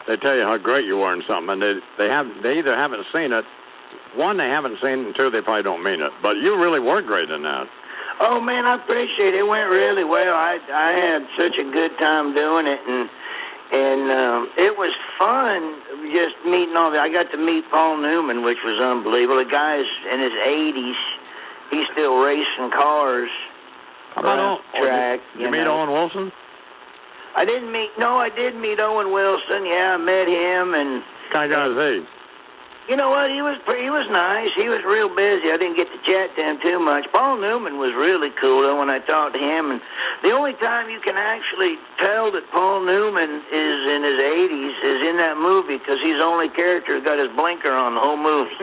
they tell you how great you were in something, and they either haven't seen it, 1, they haven't seen it, and 2, they probably don't mean it. But you really were great in that. Oh, man, I appreciate it. It went really well. I had such a good time doing it, and it was fun just meeting all the... I got to meet Paul Newman, which was unbelievable. The guy's in his 80s. He's still racing cars. How about track? Did you meet Owen Wilson? I did meet Owen Wilson. Yeah, I met him, and... Kind of got his age. You know what? He was nice. He was real busy. I didn't get to chat to him too much. Paul Newman was really cool, though, when I talked to him. And the only time you can actually tell that Paul Newman is in his 80s is in that movie, because he's the only character who got his blinker on the whole movie.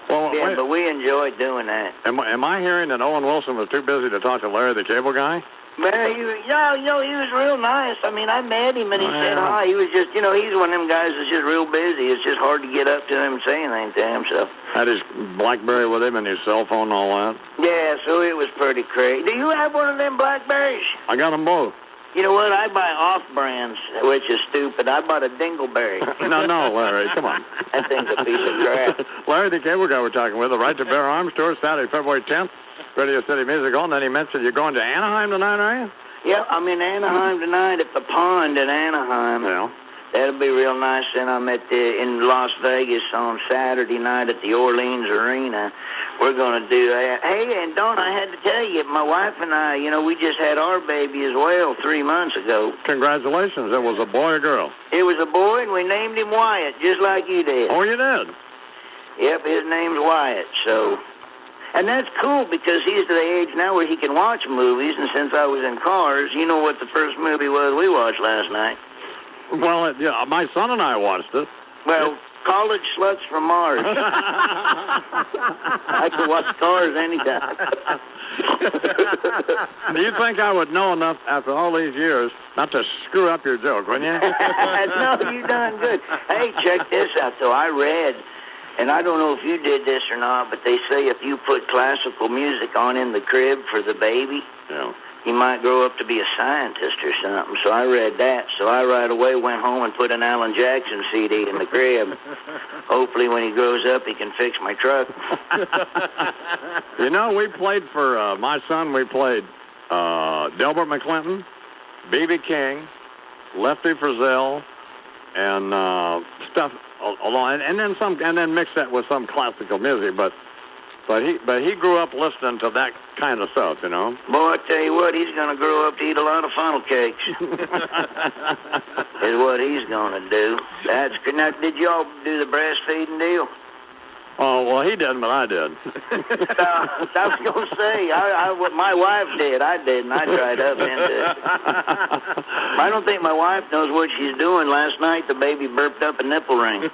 Well, yeah, but we enjoyed doing that. Am I hearing that Owen Wilson was too busy to talk to Larry the Cable Guy? Well, he was real nice. I mean, I met him, and he said hi. He was just, he's one of them guys that's just real busy. It's just hard to get up to him and say anything to him, so. Had his BlackBerry with him and his cell phone and all that? Yeah, so it was pretty crazy. Do you have one of them BlackBerries? I got them both. You know what? I buy off-brands, which is stupid. I bought a Dingleberry. No, Larry, come on. That thing's a piece of crap. Larry the Cable Guy we're talking with, the Right to Bear Arms Tour, Saturday, February 10th. Radio City Music Hall, and then he mentioned you're going to Anaheim tonight, are you? Yeah, I'm in Anaheim tonight at the Pond in Anaheim. Yeah. That'll be real nice. Then I'm in Las Vegas on Saturday night at the Orleans Arena. We're going to do that. Hey, and Don, I had to tell you, my wife and I, we just had our baby as well 3 months ago. Congratulations. It was a boy or girl? It was a boy, and we named him Wyatt, just like you did. Oh, you did? Yep, his name's Wyatt, so... And that's cool, because he's to the age now where he can watch movies, and since I was in cars, you know what the first movie was we watched last night? Well, yeah, my son and I watched it. Well, College Sluts from Mars. I can watch Cars anytime. Do you think I would know enough after all these years not to screw up your joke, wouldn't you? No, you done good. Hey, check this out, though. I read... And I don't know if you did this or not, but they say if you put classical music on in the crib for the baby, he might grow up to be a scientist or something. So I read that. So I right away went home and put an Alan Jackson CD in the crib. Hopefully when he grows up, he can fix my truck. We played for my son, we played Delbert McClinton, B.B. King, Lefty Frizzell, and stuff... and then mix that with some classical music, but he grew up listening to that kind of stuff, Boy, I tell you what, he's gonna grow up to eat a lot of funnel cakes. Is what he's gonna do. That's good. Now, did y'all do the breastfeeding deal? Oh, well, he didn't, but I did. I was going to say, what my wife did, I didn't. I tried up into it. I don't think my wife knows what she's doing. Last night, the baby burped up a nipple ring.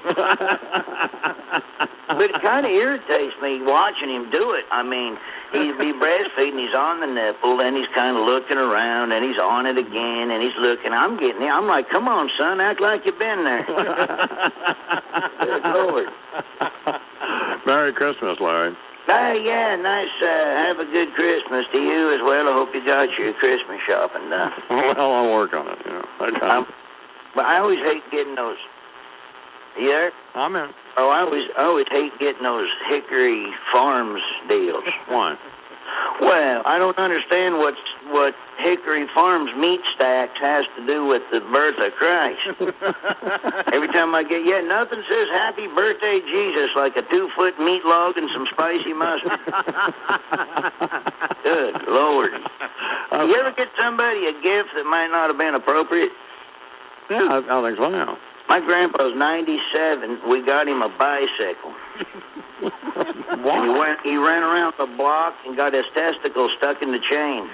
But it kind of irritates me watching him do it. I mean, he'd be breastfeeding, he's on the nipple, then he's kind of looking around, and he's on it again, and he's looking. I'm like, come on, son, act like you've been there. Good Lord. Merry Christmas, Larry. Yeah, nice. Have a good Christmas to you as well. I hope you got your Christmas shopping done. Well, I'll work on it, But I always hate getting those. You there? I'm in. Oh, I always hate getting those Hickory Farms deals. Why? Well, I don't understand what Hickory Farms meat stacks has to do with the birth of Christ. Every time I get, nothing says happy birthday Jesus like a 2-foot meat log and some spicy mustard. Good Lord. You ever get somebody a gift that might not have been appropriate? Yeah, I think so now. My grandpa's 97. We got him a bicycle. And he ran around the block and got his testicles stuck in the chain.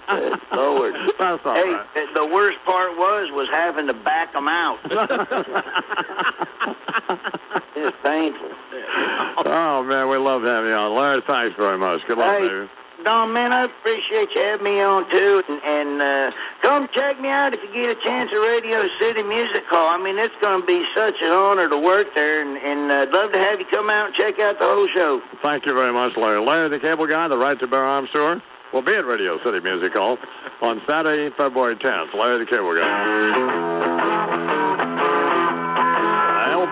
Good Lord. That's all right. The worst part was having to back them out. It's painful. Oh, man, we love having you on. Larry, thanks very much. Good luck, baby. Don, man, I appreciate you having me on, too. And come check me out if you get a chance at Radio City Music Hall. I mean, it's going to be such an honor to work there, and I'd love to have you come out and check out the whole show. Thank you very much, Larry. Larry the Cable Guy, the Right to Bear Arms Tour, will be at Radio City Music Hall on Saturday, February 10th. Larry the Cable Guy.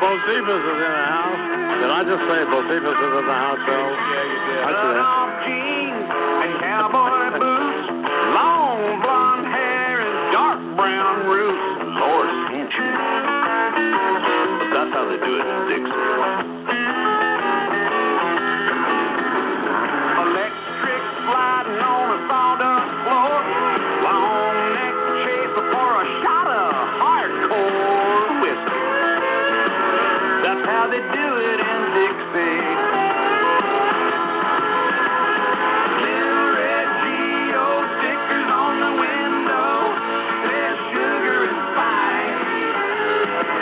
Bocephus is in the house. Did I just say Bocephus is in the house, Phil? Yeah, you did. I did. Jeans and cowboy boots, long blonde hair and dark brown roots. Lord, Sanchez. But that's how they do it in Dixie. Electric sliding on a sawdust floor, long neck chaser for a shot of hardcore whiskey. That's how they do it in Dixie. Little red G.O. stickers on the window, there's sugar and spice.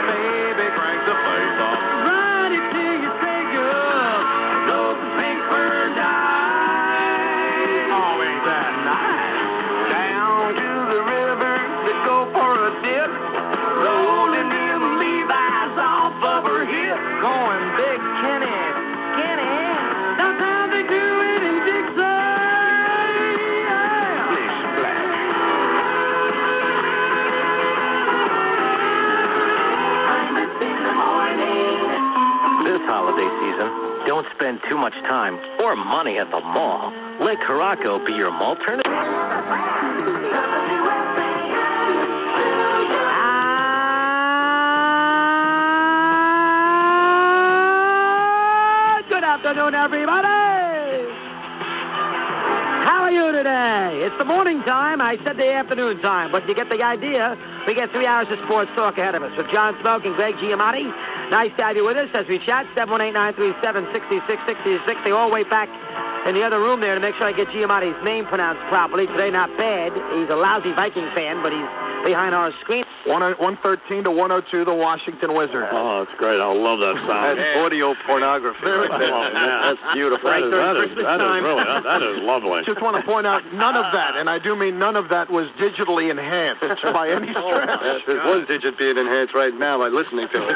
Baby, crank the face off. Ride it till you say good. Those paper dice. Oh, ain't that nice? Down to the river, they go for a dip. Rolling them Levi's off of her hip. Going big Kenny, Kenny. That's how they do it in Dixie. Yeah. Splish, splash. In the morning. This holiday season, don't spend too much time or money at the mall. Let Caraco be your alternative. Good afternoon, everybody. How are you today? It's the morning time. I said the afternoon time, but you get the idea. We get 3 hours of sports talk ahead of us with John Smoke and Greg Giamatti. Nice to have you with us as we chat. 718-937-6666. They all wait back in the other room there to make sure I get Giamatti's name pronounced properly. Today, not bad. He's a lousy Viking fan, but he's behind our screen. 113 to 102, the Washington Wizards. Oh, that's great. I love that sound. That's audio pornography right there. Oh, man. That's beautiful. That is lovely. Just want to point out, none of that, and I do mean none of that, was digitally enhanced by any stretch. There's one digit being enhanced right now by listening to it.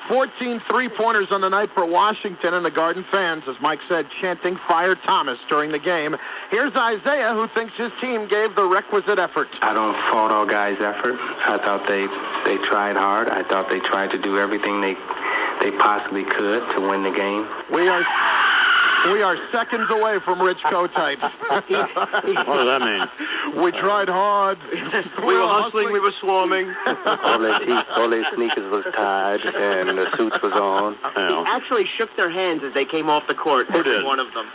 14 three-pointers on the night for Washington, and the Garden fans, as Mike said, chanting Fire Thomas during the game. Here's Isaiah, who thinks his team gave the requisite effort. I don't fault all guys' effort. I thought they tried hard. I thought they tried to do everything they possibly could to win the game. We are seconds away from Rich Kotite. What does that mean? We tried hard. We were hustling. We were swarming. All their sneakers was tied and the suits was on. They actually shook their hands as they came off the court. Who did? One of them.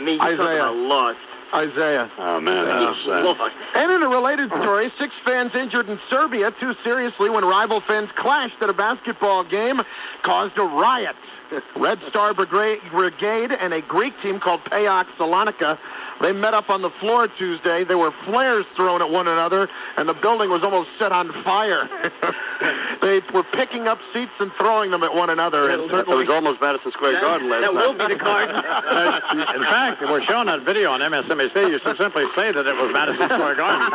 Me, Isaiah. lost. Isaiah. Oh, man, that's sad. And in a related story, 6 fans injured in Serbia too seriously when rival fans clashed at a basketball game, caused a riot. Red Star Brigade and a Greek team called PAOK Salonika, they met up on the floor Tuesday. There were flares thrown at one another, and the building was almost set on fire. They were picking up seats and throwing them at one another. And It was almost Madison Square Garden last night. That will be the card. In fact, we're showing that video on MSNBC. You should simply say that it was Madison Square Garden.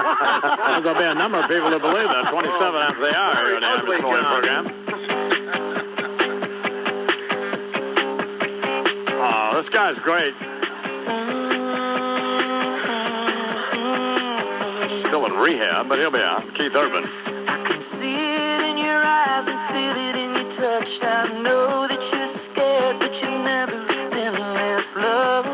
There'll be a number of people who believe that. 27 after the hour here in the Imus Morning program. Oh, this guy's great. Still in rehab, but he'll be out. Keith Urban. See it in your eyes and feel it in your touch. I know that you're scared, but you've never been less loved.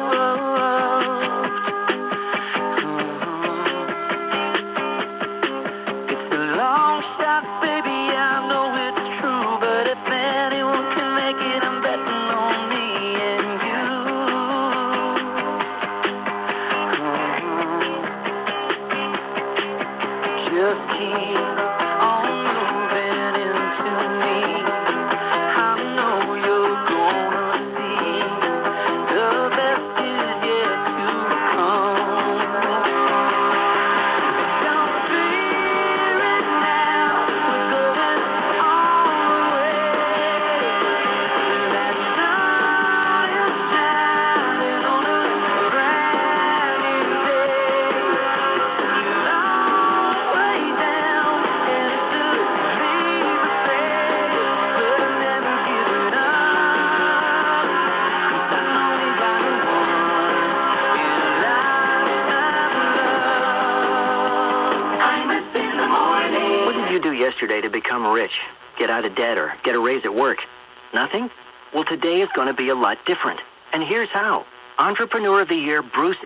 It's a long shot, baby, I know it's true, but if anyone can make it, I'm betting on me and you. Just keep on moving into me. I know you're gonna see the best is yet to come. Don't fear it now, we're going all the way. That sun is shining on a brand new day. Long way down, and it's to leave a trace, but I'm never giving up. 'Cause I know we got one in love. I'm in the morning. What did you do yesterday to become rich? get out of debt, or get a raise at work? Nothing? Well, today is going to be a lot different. And here's how. Entrepreneur of the Year, Bruce...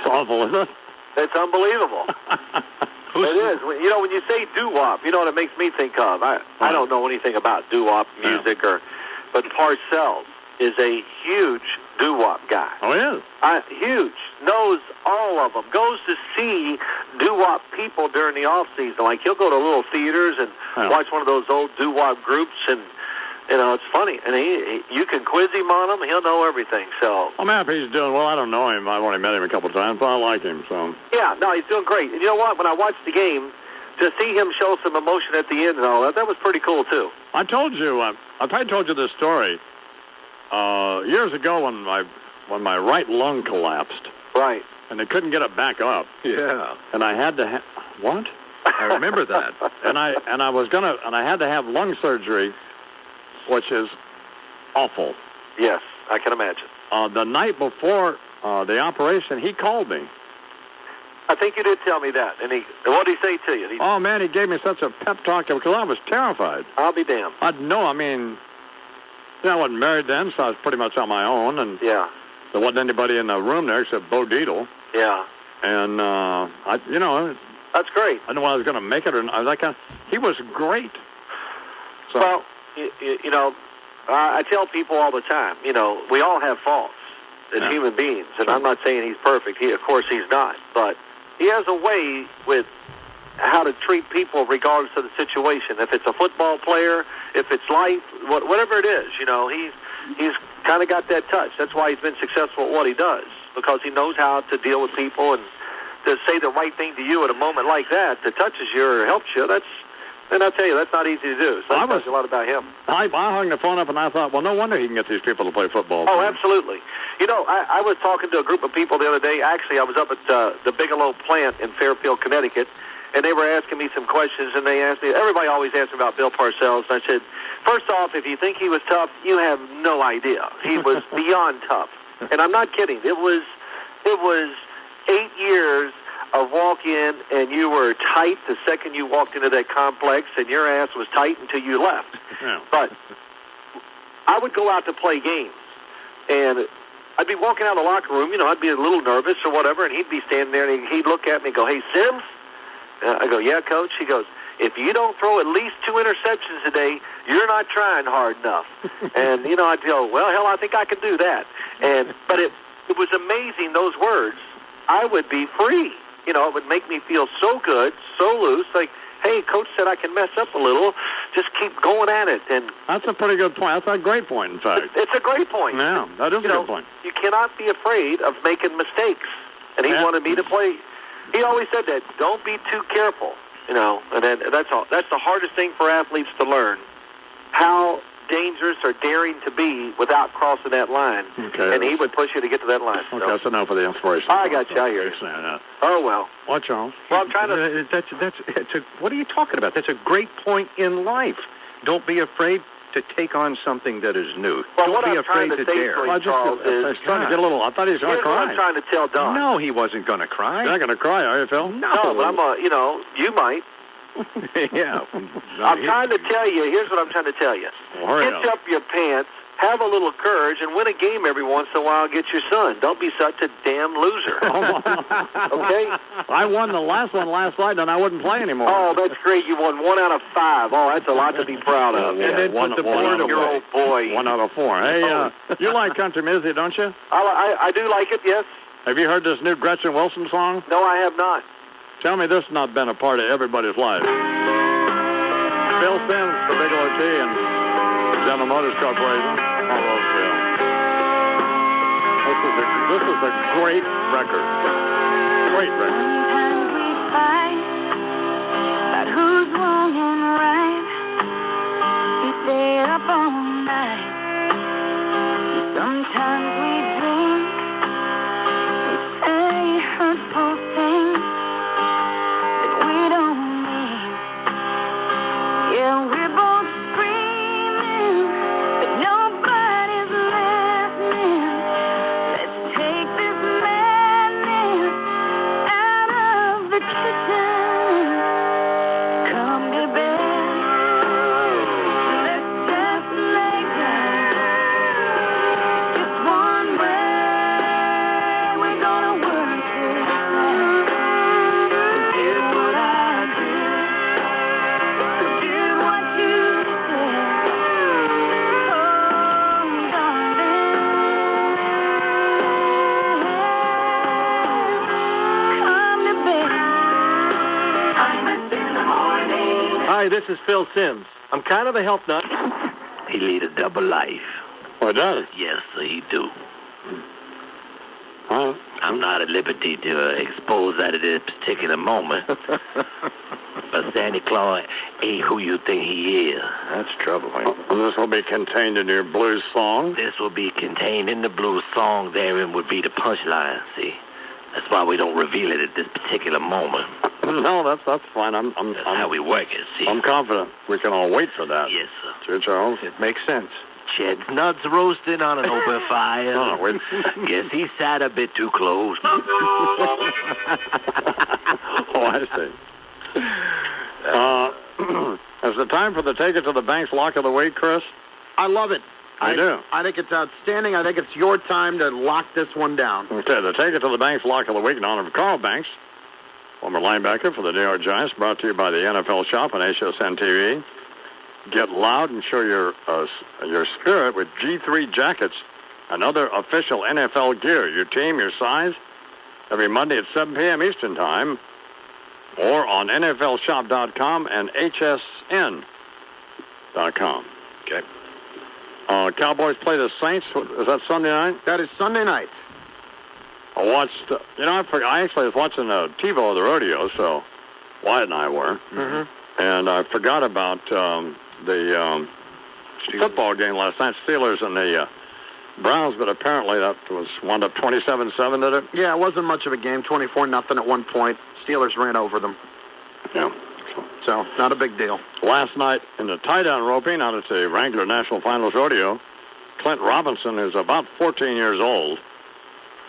Awful, isn't it? It's unbelievable. It is. You know, when you say doo-wop, you know what it makes me think of? I don't know anything about doo-wop music, but Parcells is a huge doo-wop guy. Oh, he is? Huge. Knows all of them. Goes to see doo-wop people during the off-season. Like, he'll go to little theaters and watch one of those old doo-wop groups, and, you know, it's funny. And you can quiz him on them. He'll know everything, so... I'm happy he's doing well. I don't know him. I've only met him a couple of times, but I like him, so... Yeah, no, he's doing great. And you know what? When I watched the game, to see him show some emotion at the end and all that was pretty cool, too. I told you, I probably told you this story years ago when my right lung collapsed. Right. And they couldn't get it back up. Yeah. And I had to what? I remember that. and I had to have lung surgery, which is awful. Yes, I can imagine. The night before the operation, he called me. I think you did tell me that. And what did he say to you? Oh, man, he gave me such a pep talk because I was terrified. I'll be damned. I wasn't married then, so I was pretty much on my own. And yeah. There wasn't anybody in the room there except Bo Deedle. Yeah. And, that's great. I didn't know I was going to make it or not. He was great. So, well, you know, I tell people all the time, you know, we all have faults as human beings. And I'm not saying he's perfect. Of course, he's not. But he has a way with how to treat people regardless of the situation. If it's a football player, if it's life, whatever it is, you know, he's kind of got that touch. That's why he's been successful at what he does, because he knows how to deal with people and to say the right thing to you at a moment like that touches you or helps you. And I'll tell you, that's not easy to do. So that tells you a lot about him. I hung the phone up and I thought, well, no wonder he can get these people to play football. Oh, absolutely. You know, I was talking to a group of people the other day. Actually, I was up at the Bigelow plant in Fairfield, Connecticut, and they were asking me some questions, and they asked me, everybody always asks me about Bill Parcells, and I said, first off, if you think he was tough, you have no idea. He was beyond tough. And I'm not kidding. It was 8 years of walk in, and you were tight the second you walked into that complex, and your ass was tight until you left. Yeah. But I would go out to play games, and I'd be walking out of the locker room, you know, I'd be a little nervous or whatever, and he'd be standing there, and he'd look at me and go, "Hey, Sims?" I go, "Yeah, Coach." He goes, "If you don't throw at least 2 interceptions a day, you're not trying hard enough." And, you know, I'd go, "Well, hell, I think I can do that." But it was amazing, those words. I would be free. You know, it would make me feel so good, so loose, like, hey, Coach said I can mess up a little. Just keep going at it. And that's a pretty good point. That's a great point, in fact. It's a great point. Yeah, that is a good point. You cannot be afraid of making mistakes. And he wanted me to play. He always said that, don't be too careful, you know. And then that's the hardest thing for athletes to learn, how dangerous or daring to be without crossing that line. Okay, and he would push you to get to that line. Okay, that's enough of the inspiration. I got you. I hear you. Oh, well. What, Charles? Well, I'm trying to... What are you talking about? That's a great point in life. Don't be afraid to take on something that is new. Well, Don't what be I'm afraid trying to say dare. for you, Charles, is... trying to get a little... I thought he was going to cry. Here's what I'm trying to tell Don. No, he wasn't going to cry. You're not going to cry, are you, Phil? No, but you know, you might. Yeah. I'm trying to tell you, here's what I'm trying to tell you. Well, hurry Hitch up your pants, have a little courage, and win a game every once in a while against your son. Don't be such a damn loser. Okay? I won the last one last night, and I wouldn't play anymore. Oh, that's great. You won 1 out of 5. Oh, that's a lot to be proud of. Yeah, And then one- put the one board out of of your four. old boy. 1 out of 4. Hey, you like country music, don't you? I do like it, yes. Have you heard this new Gretchen Wilson song? No, I have not. Tell me this has not been a part of everybody's life. Phil Sims for Bigelow Tea and General Motors Corporation on Roseville. This is a great record. Great record. Sometimes we fight about who's wrong and right. We stay up all night. Sometimes we drink. We say hurtful things that we don't mean. Yeah, we're both screaming, but nobody's listening. Let's take this madness out of the kitchen. Come to bed. Let's just lay down. Just one way. We're gonna work this out. Forget what I did. Forget what you said. Oh, darling. Come to bed. I'm in the morning. Hi, this is Phil Sims. I'm kind of a health nut. He lead a double life. Oh, does? Yes, sir, he do. Huh? I'm not at liberty to expose that at this particular moment. But Santa Claus ain't who you think he is. That's trouble. This will be contained in your blues song. This will be contained in the blues song. Therein would be the punchline, see? That's why we don't reveal it at this particular moment. No, that's fine. I'm how we work it, see? I'm confident we can all wait for that. Yes, sir. Sure, Charles. It makes sense. Ched's nuts roasting on an open fire. Oh, wait. Guess he sat a bit too close. Oh, I see. Is it time for the Take It to the Bank's Lock of the Week, Chris? I love it. I do. I think it's outstanding. I think it's your time to lock this one down. Okay, the Take It to the Bank's Lock of the Week in honor of Carl Banks, former linebacker for the New York Giants, brought to you by the NFL Shop on HSN TV. Get loud and show your spirit with G3 jackets and other official NFL gear. Your team, your size, every Monday at 7 p.m. Eastern Time, or on NFLShop.com and HSN.com. Okay. Cowboys play the Saints. Is that Sunday night? That is Sunday night. I watched, I actually was watching TiVo of the rodeo, so Wyatt and I were. Mm-hmm. And I forgot about the football game last night, Steelers and the Browns, but apparently that wound up 27-7, did it? Yeah, it wasn't much of a game, 24-0 at one point. Steelers ran over them. Yeah. So, not a big deal. Last night in the tie-down roping out at the Wrangler National Finals Rodeo, Clint Robinson, who's about 14 years old,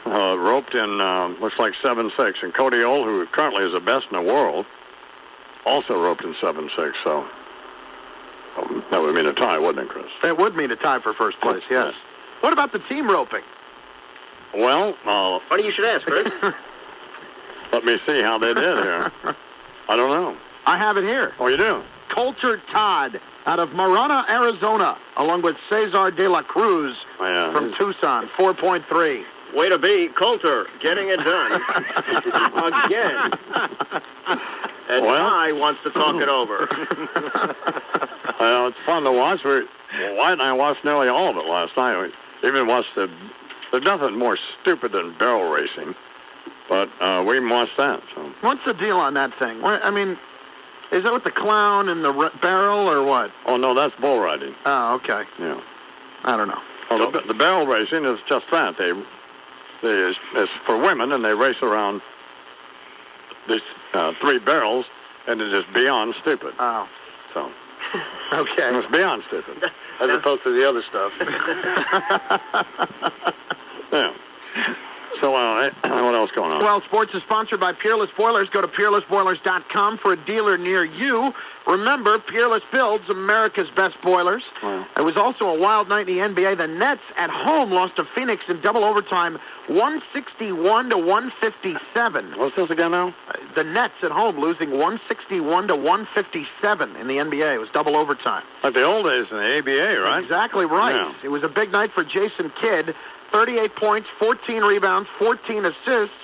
roped in, looks like 7-6. And Cody Old, who currently is the best in the world, also roped in 7-6. So that would mean a tie, wouldn't it, Chris? It would mean a tie for first place, yes. What about the team roping? Well, funny you should ask, Chris. Let me see how they did here. I don't know. I have it here. Oh, you do? Coulter Todd out of Marana, Arizona, along with Cesar de la Cruz from Tucson, 4.3. Way to be, Coulter, getting it done. Again. And Ty wants to talk it over. It's fun to watch. Wyatt and I watched nearly all of it last night. We even watched there's nothing more stupid than barrel racing, but we watched that. So. What's the deal on that thing? I mean, is that with the clown and the barrel or what? Oh, no, that's bull riding. Oh, okay. Yeah. I don't know. Well, the barrel racing is just that. It's for women, and they race around these 3 barrels, and it is beyond stupid. Oh. So. Okay. It's beyond stupid. As opposed to the other stuff. Yeah. So, what else going on? Well, sports is sponsored by Peerless Boilers. Go to peerlessboilers.com for a dealer near you. Remember, Peerless builds America's best boilers. Wow. It was also a wild night in the NBA. The Nets at home lost to Phoenix in double overtime, 161-157. What's this again now? The Nets at home losing 161-157 in the NBA. It was double overtime. Like the old days in the ABA, right? Exactly right. Yeah. It was a big night for Jason Kidd. 38 points, 14 rebounds, 14 assists.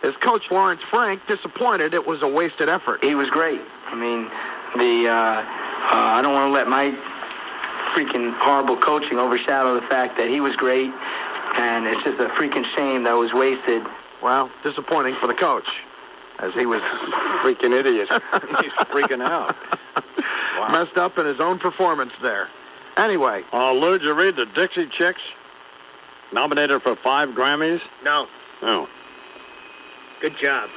His coach, Lawrence Frank, disappointed it was a wasted effort. He was great. I mean, I don't want to let my freaking horrible coaching overshadow the fact that he was great, and it's just a freaking shame that was wasted. Well, disappointing for the coach, as he was freaking idiot. He's freaking out. Messed up in his own performance there. Anyway. Lou, did you read the Dixie Chicks? Nominated for 5 Grammys? No. Oh. Good job.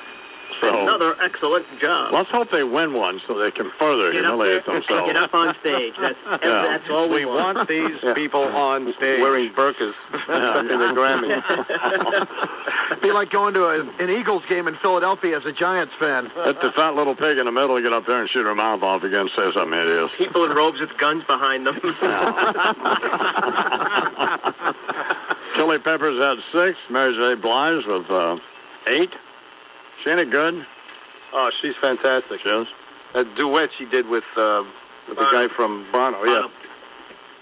So, Another excellent job. Let's hope they win one so they can further humiliate themselves. Get up on stage. That's all we want. These people on stage wearing burqas in the Grammy. Be like going to an Eagles game in Philadelphia as a Giants fan. Let the fat little pig in the middle get up there and shoot her mouth off again and say something hideous. People in robes with guns behind them. Chili Peppers had 6. Mary J. Blige with 8. She any good? Oh, she's fantastic. She is? That duet she did with the guy from Bono, yeah.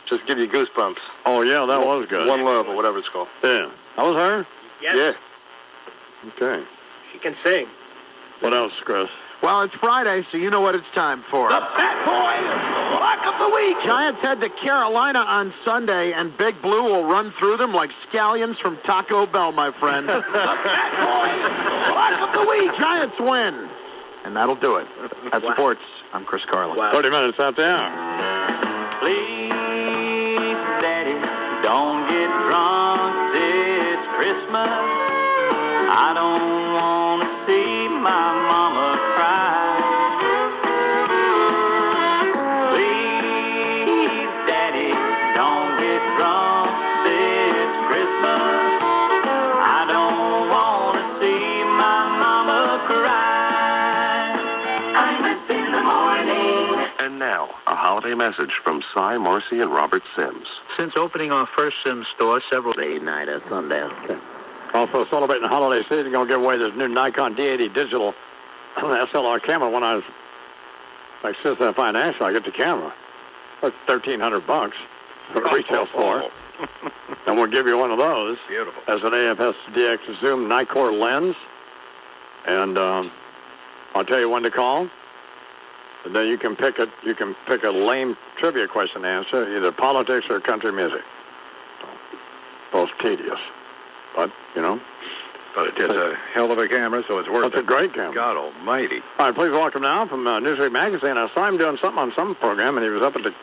Just give you goosebumps. Oh, yeah, that was good. One Love, or whatever it's called. Yeah. That was her? Yes. Yeah. Okay. She can sing. What else, Chris? Well, it's Friday, so you know what it's time for. The Fat Boy Block of the Week. Giants head to Carolina on Sunday, and Big Blue will run through them like scallions from Taco Bell, my friend. The Fat Boy Block of the Week. Giants win. And that'll do it. That's sports. I'm Chris Carlin. 30 minutes out there. Please, Daddy, don't get drunk this Christmas. I don't want to see my mama cry. Please, Daddy, don't get drunk this Christmas. I don't want to see my mama cry. I'm in the morning. And now, a holiday message from Cy Morrissey and Robert Sims. Since opening our first Sims store several days night at sundown. Also celebrating the holiday season, going to give away this new Nikon D80 digital SLR camera. When I was like Citizen Financial, I get the camera. It's $1,300 for a retail store. And we'll give you one of those. Beautiful. As an AFS DX Zoom Nikkor lens. And I'll tell you when to call. And then you can pick a lame trivia question to answer, either politics or country music. Both tedious. But, you know. But it is a hell of a camera, so it's worth it. It's a great camera. God almighty. All right, please welcome now from Newsweek Magazine. I saw him doing something on some program, and he was up at the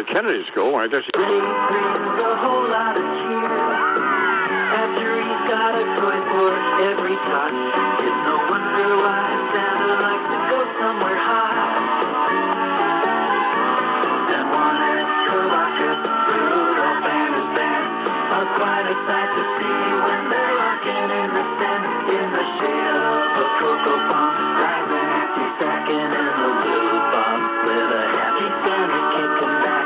Kennedy School. I guess Brings a whole lot of cheer after he's got a toy for every tot. It's no wonder why Santa likes to go somewhere high. And one at Caracas, Rudolph and his band are quite a sight to see when they're rocking in the sand in the shade of a cocoa bomb. Drive an empty second in the blue bombs with a happy Santa kicking back.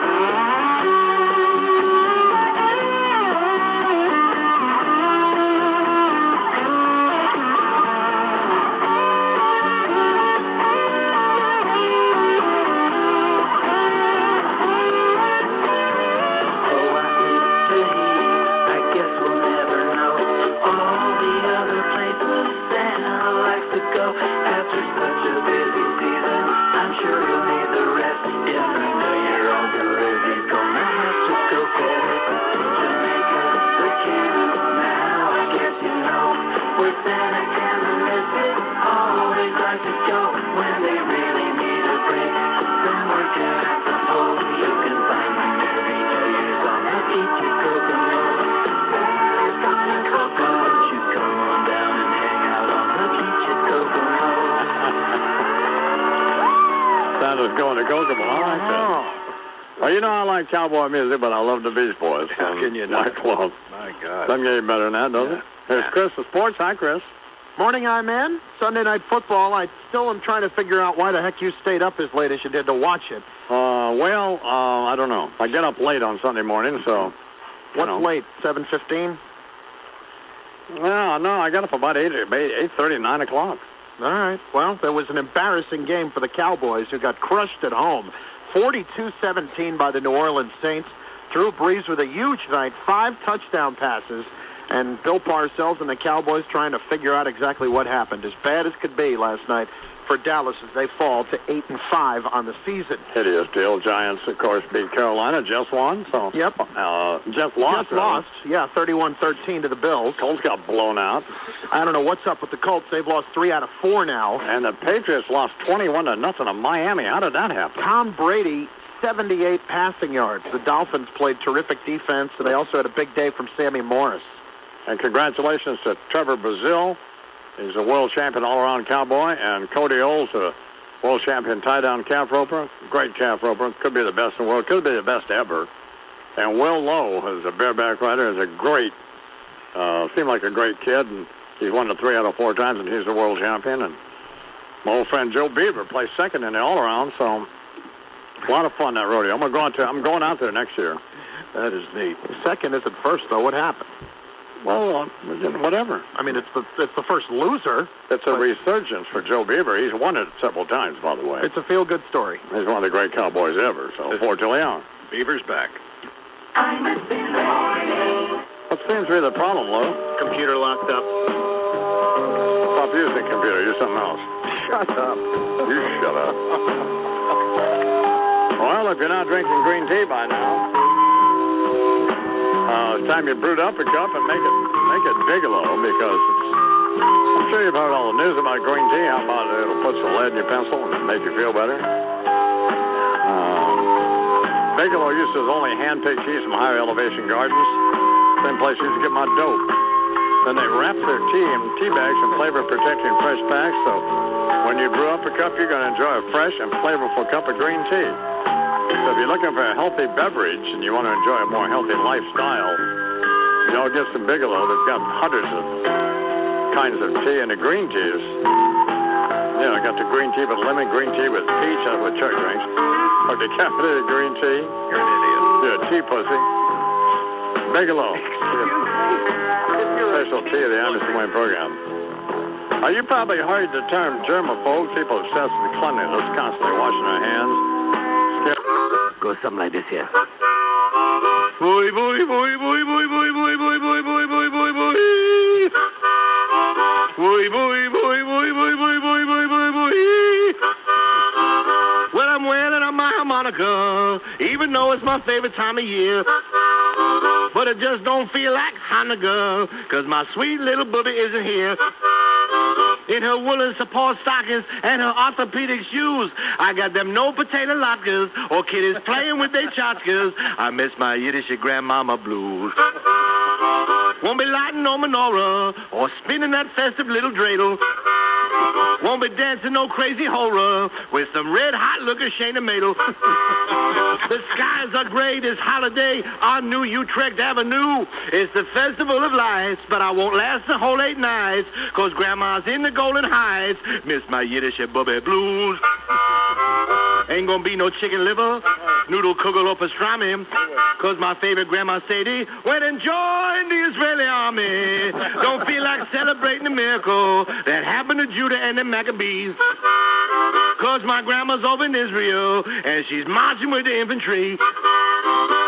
Going to Kokomo. I like that. Well, you know, I like cowboy music, but I love the Beach Boys. How can you not? Club. My God. Doesn't get any better than that, does it? Here's Chris of Sports. Hi, Chris. Morning, I'm in. Sunday Night Football. I still am trying to figure out why the heck you stayed up as late as you did to watch it. I don't know. I get up late on Sunday morning, so... What's late, 7:15? No, I got up about 8:30, 9 o'clock. All right. Well, there was an embarrassing game for the Cowboys, who got crushed at home. 42-17 by the New Orleans Saints. Drew Brees with a huge night, 5 touchdown passes. And Bill Parcells and the Cowboys trying to figure out exactly what happened. As bad as could be last night for Dallas as they fall to 8-5 on the season. Hideous deal. Giants, of course, beat Carolina. Jets won. So yep. Jets lost. Jets lost. Yeah, 31-13 to the Bills. Colts got blown out. I don't know what's up with the Colts. They've lost 3 out of 4 now. And the Patriots lost 21-0 to Miami. How did that happen? Tom Brady, 78 passing yards. The Dolphins played terrific defense, and they also had a big day from Sammy Morris. And congratulations to Trevor Brazile. He's a world champion all-around cowboy. And Cody Oles, a world champion tie-down calf roper. Great calf roper. Could be the best in the world. Could be the best ever. And Will Lowe, who's a bareback rider, is a great, seemed like a great kid. And he's won it 3 out of 4 times, and he's a world champion. And my old friend Joe Beaver placed second in the all-around. So a lot of fun, that rodeo. I'm going out there next year. That is neat. Second isn't first, though. What happened? Well, whatever. I mean, it's the first loser. It's a resurgence for Joe Beaver. He's won it several times, by the way. It's a feel-good story. He's one of the great cowboys ever, so fortunately on. Beaver's back. What seems to be the problem, Lou? Computer locked up. Stop using the computer. Use something else. Shut up. You shut up. Well, if you're not drinking green tea by now, it's time you brewed up a cup and make it Bigelow, because I'm sure you've heard all the news about green tea. How about it'll put some lead in your pencil and make you feel better? Bigelow uses only hand-picked cheese from higher elevation gardens. Same place I used to get my dope. Then they wrap their tea in tea bags in flavor-protecting fresh packs, so when you brew up a cup, you're going to enjoy a fresh and flavorful cup of green tea. So if you're looking for a healthy beverage and you want to enjoy a more healthy lifestyle, you know, get some Bigelow. They've got hundreds of kinds of tea, and the green teas. You know, got the green tea with lemon, green tea with peach, that's what Chuck drinks. Or decaffeinated green tea. You're an idiot. You're a tea pussy. Bigelow. Special tea of the Anderson Wayne program. You probably heard the term germaphobe. People obsessed with cleanliness, constantly washing their hands. Goes something like this here. Boy, boy, boy, boy, boy, boy, boy, boy, boy, boy, boy, boy, boy. Boy, boy, boy, boy, boy, boy, boy, boy, boy, boy. Well, I'm wailing on my harmonica, even though it's my favorite time of year. But it just don't feel like Hanukkah, 'cause my sweet little booby isn't here. In her woolen support stockings and her orthopedic shoes, I got them no potato latkes or kiddies playing with their tchotchkes. I miss my Yiddish grandmama blues. Won't be lighting no menorah or spinning that festive little dreidel. Won't be dancing no crazy horror with some red-hot looking Shayna Madel. The skies are gray this holiday on New Utrecht Avenue. It's the Festival of Lights, but I won't last the whole 8 nights, 'cause Grandma's in the Golden Heights. Miss my Yiddish and bubby blues. Ain't gonna be no chicken liver, noodle kugel or pastrami, 'cause my favorite Grandma Sadie went and joined the Israeli army. Don't feel like celebrating the miracle that happened to Judah and the Maccabees, 'cause my grandma's over in Israel and she's marching with the infantry.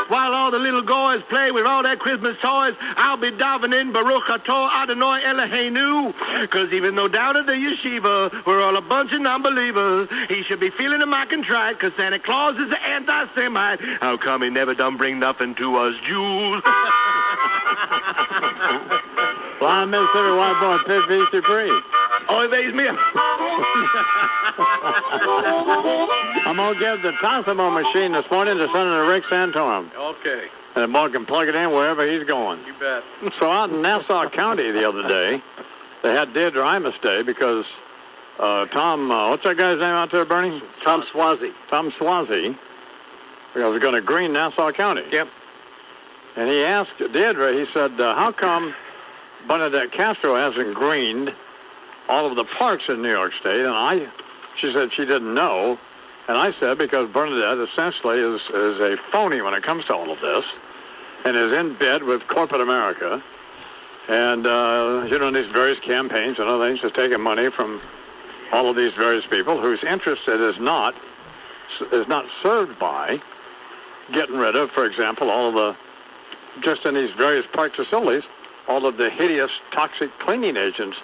While all the little goys play with all their Christmas toys, I'll be davening Baruch Atah Adonai Eloheinu, 'cause even though down at the yeshiva we're all a bunch of non-believers, he should be feeling a mic contrite, 'cause Santa Claus is an anti-Semite. How come he never done bring nothing to us Jews? Blind Mississippi White Boy, Pitch Dupree. Oh, it makes me. I'm going to give the Tosimo machine this morning to Senator Rick Santorum. Okay. And the boy can plug it in wherever he's going. You bet. So out in Nassau County the other day, they had Deirdre Imus Day because Tom, what's that guy's name out there, Bernie? Tom Swazi. Tom Swazi, because we're going to green Nassau County. Yep. And he asked Deirdre, he said, how come Bernadette Castro hasn't greened all of the parks in New York State? And she said she didn't know. And I said, because Bernadette essentially is a phony when it comes to all of this and is in bed with corporate America. And, these various campaigns and other things, is taking money from all of these various people whose interest it is not served by getting rid of, for example, all of the, just in these various park facilities, all of the hideous toxic cleaning agents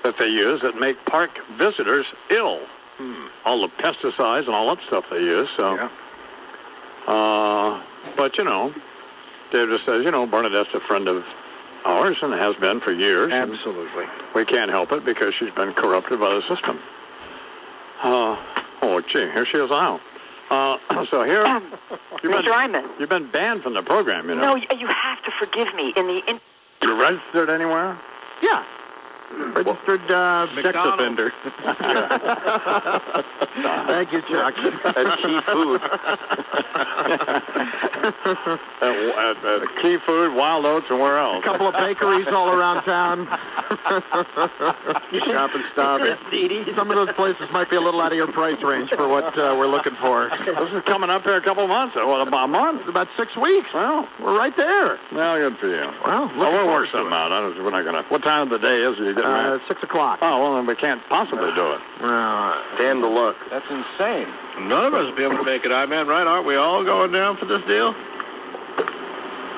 that they use that make park visitors ill. All the pesticides and all that stuff they use. So, but Dave just says, Bernadette's a friend of ours and has been for years. Absolutely. We can't help it because she's been corrupted by the system. Oh, gee, here she is now. So here, Mr. Imus. You've been banned from the program, No, you have to forgive me. You registered anywhere? Yeah. Registered sex offender. Thank you, Chuck. At Key Food. at Key Food, Wild Oats, and where else? A couple of bakeries all around town. Shop and stop. Some of those places might be a little out of your price range for what we're looking for. This is coming up here a couple of months. What, about a month? About 6 weeks. Well, we're right there. Well, good for you. Well, we'll work something out. We're not gonna. What time of the day is it? You getting married? 6 o'clock. Oh, well, then we can't possibly do it. Damn the luck. That's insane. None of us will be able to make it, I-Man, right? Aren't we all going down for this deal?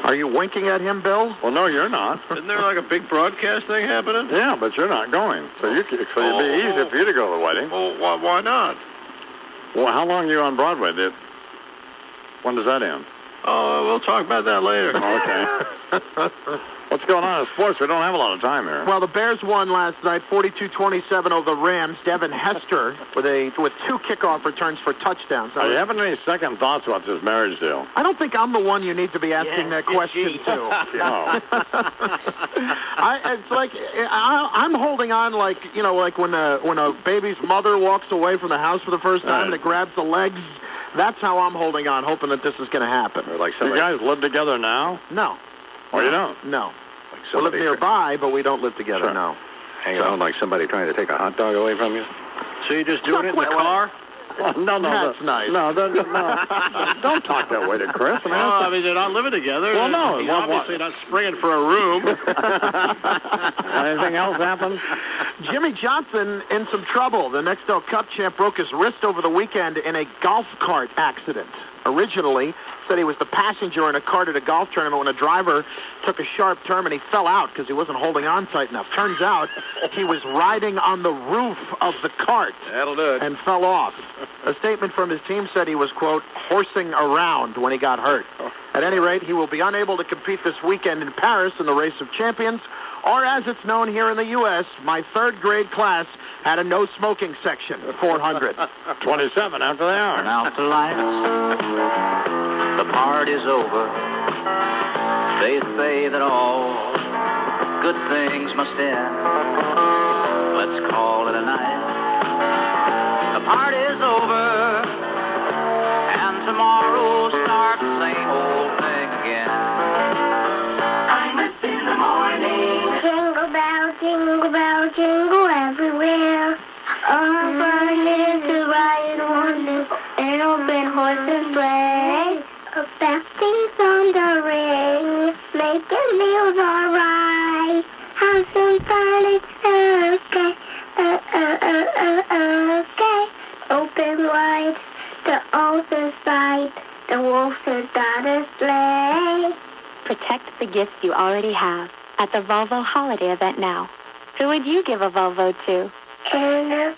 Are you winking at him, Bill? Well, no, you're not. Isn't there like a big broadcast thing happening? Yeah, but you're not going. So it'd be easy for you to go to the wedding. Well, why not? Well, how long are you on Broadway? When does that end? Oh, we'll talk about that later. Okay. What's going on in sports? We don't have a lot of time here. Well, the Bears won last night, 42-27 over the Rams. Devin Hester with 2 kickoff returns for touctouchdowns. Are you having any second thoughts about this marriage deal? I don't think I'm the one you need to be asking that question to. No. I'm holding on like when a baby's mother walks away from the house for the first time and it grabs the legs. That's how I'm holding on, hoping that this is going to happen. You guys live together now? No. Oh, you don't? No. We live nearby, but we don't live together, Sure. no. Hanging on like somebody trying to take a hot dog away from you? So you're just doing it in the car? No, That's nice. No, don't talk that way to Chris. I mean, they're not living together. Well, no. He's obviously not springing for a room. Anything else happen? Jimmy Johnson in some trouble. The Nextel Cup champ broke his wrist over the weekend in a golf cart accident. Originally, said he was the passenger in a cart at a golf tournament when a driver took a sharp turn and he fell out because he wasn't holding on tight enough. Turns out he was riding on the roof of the cart. That'll do it. And fell off. A statement from his team said he was, quote, horsing around when he got hurt. At any rate, he will be unable to compete this weekend in Paris in the Race of Champions, or as it's known here in the U.S., my third grade class had a no smoking section, 400. 27 after the hour. Turn out the lights. The party's over. They say that all good things must end. Let's call it a night. The party's over, and tomorrow starts the same old thing again. I'm up in the morning. Jingle bell, jingle everywhere. All fun is to ride on this an open horse's sleigh. Backings on the ring, making meals alright. Have some fun, it's okay. Okay. Open wide, the altar side, the wolves are got a sleigh. Protect the gifts you already have at the Volvo holiday event now. Who would you give a Volvo to? In the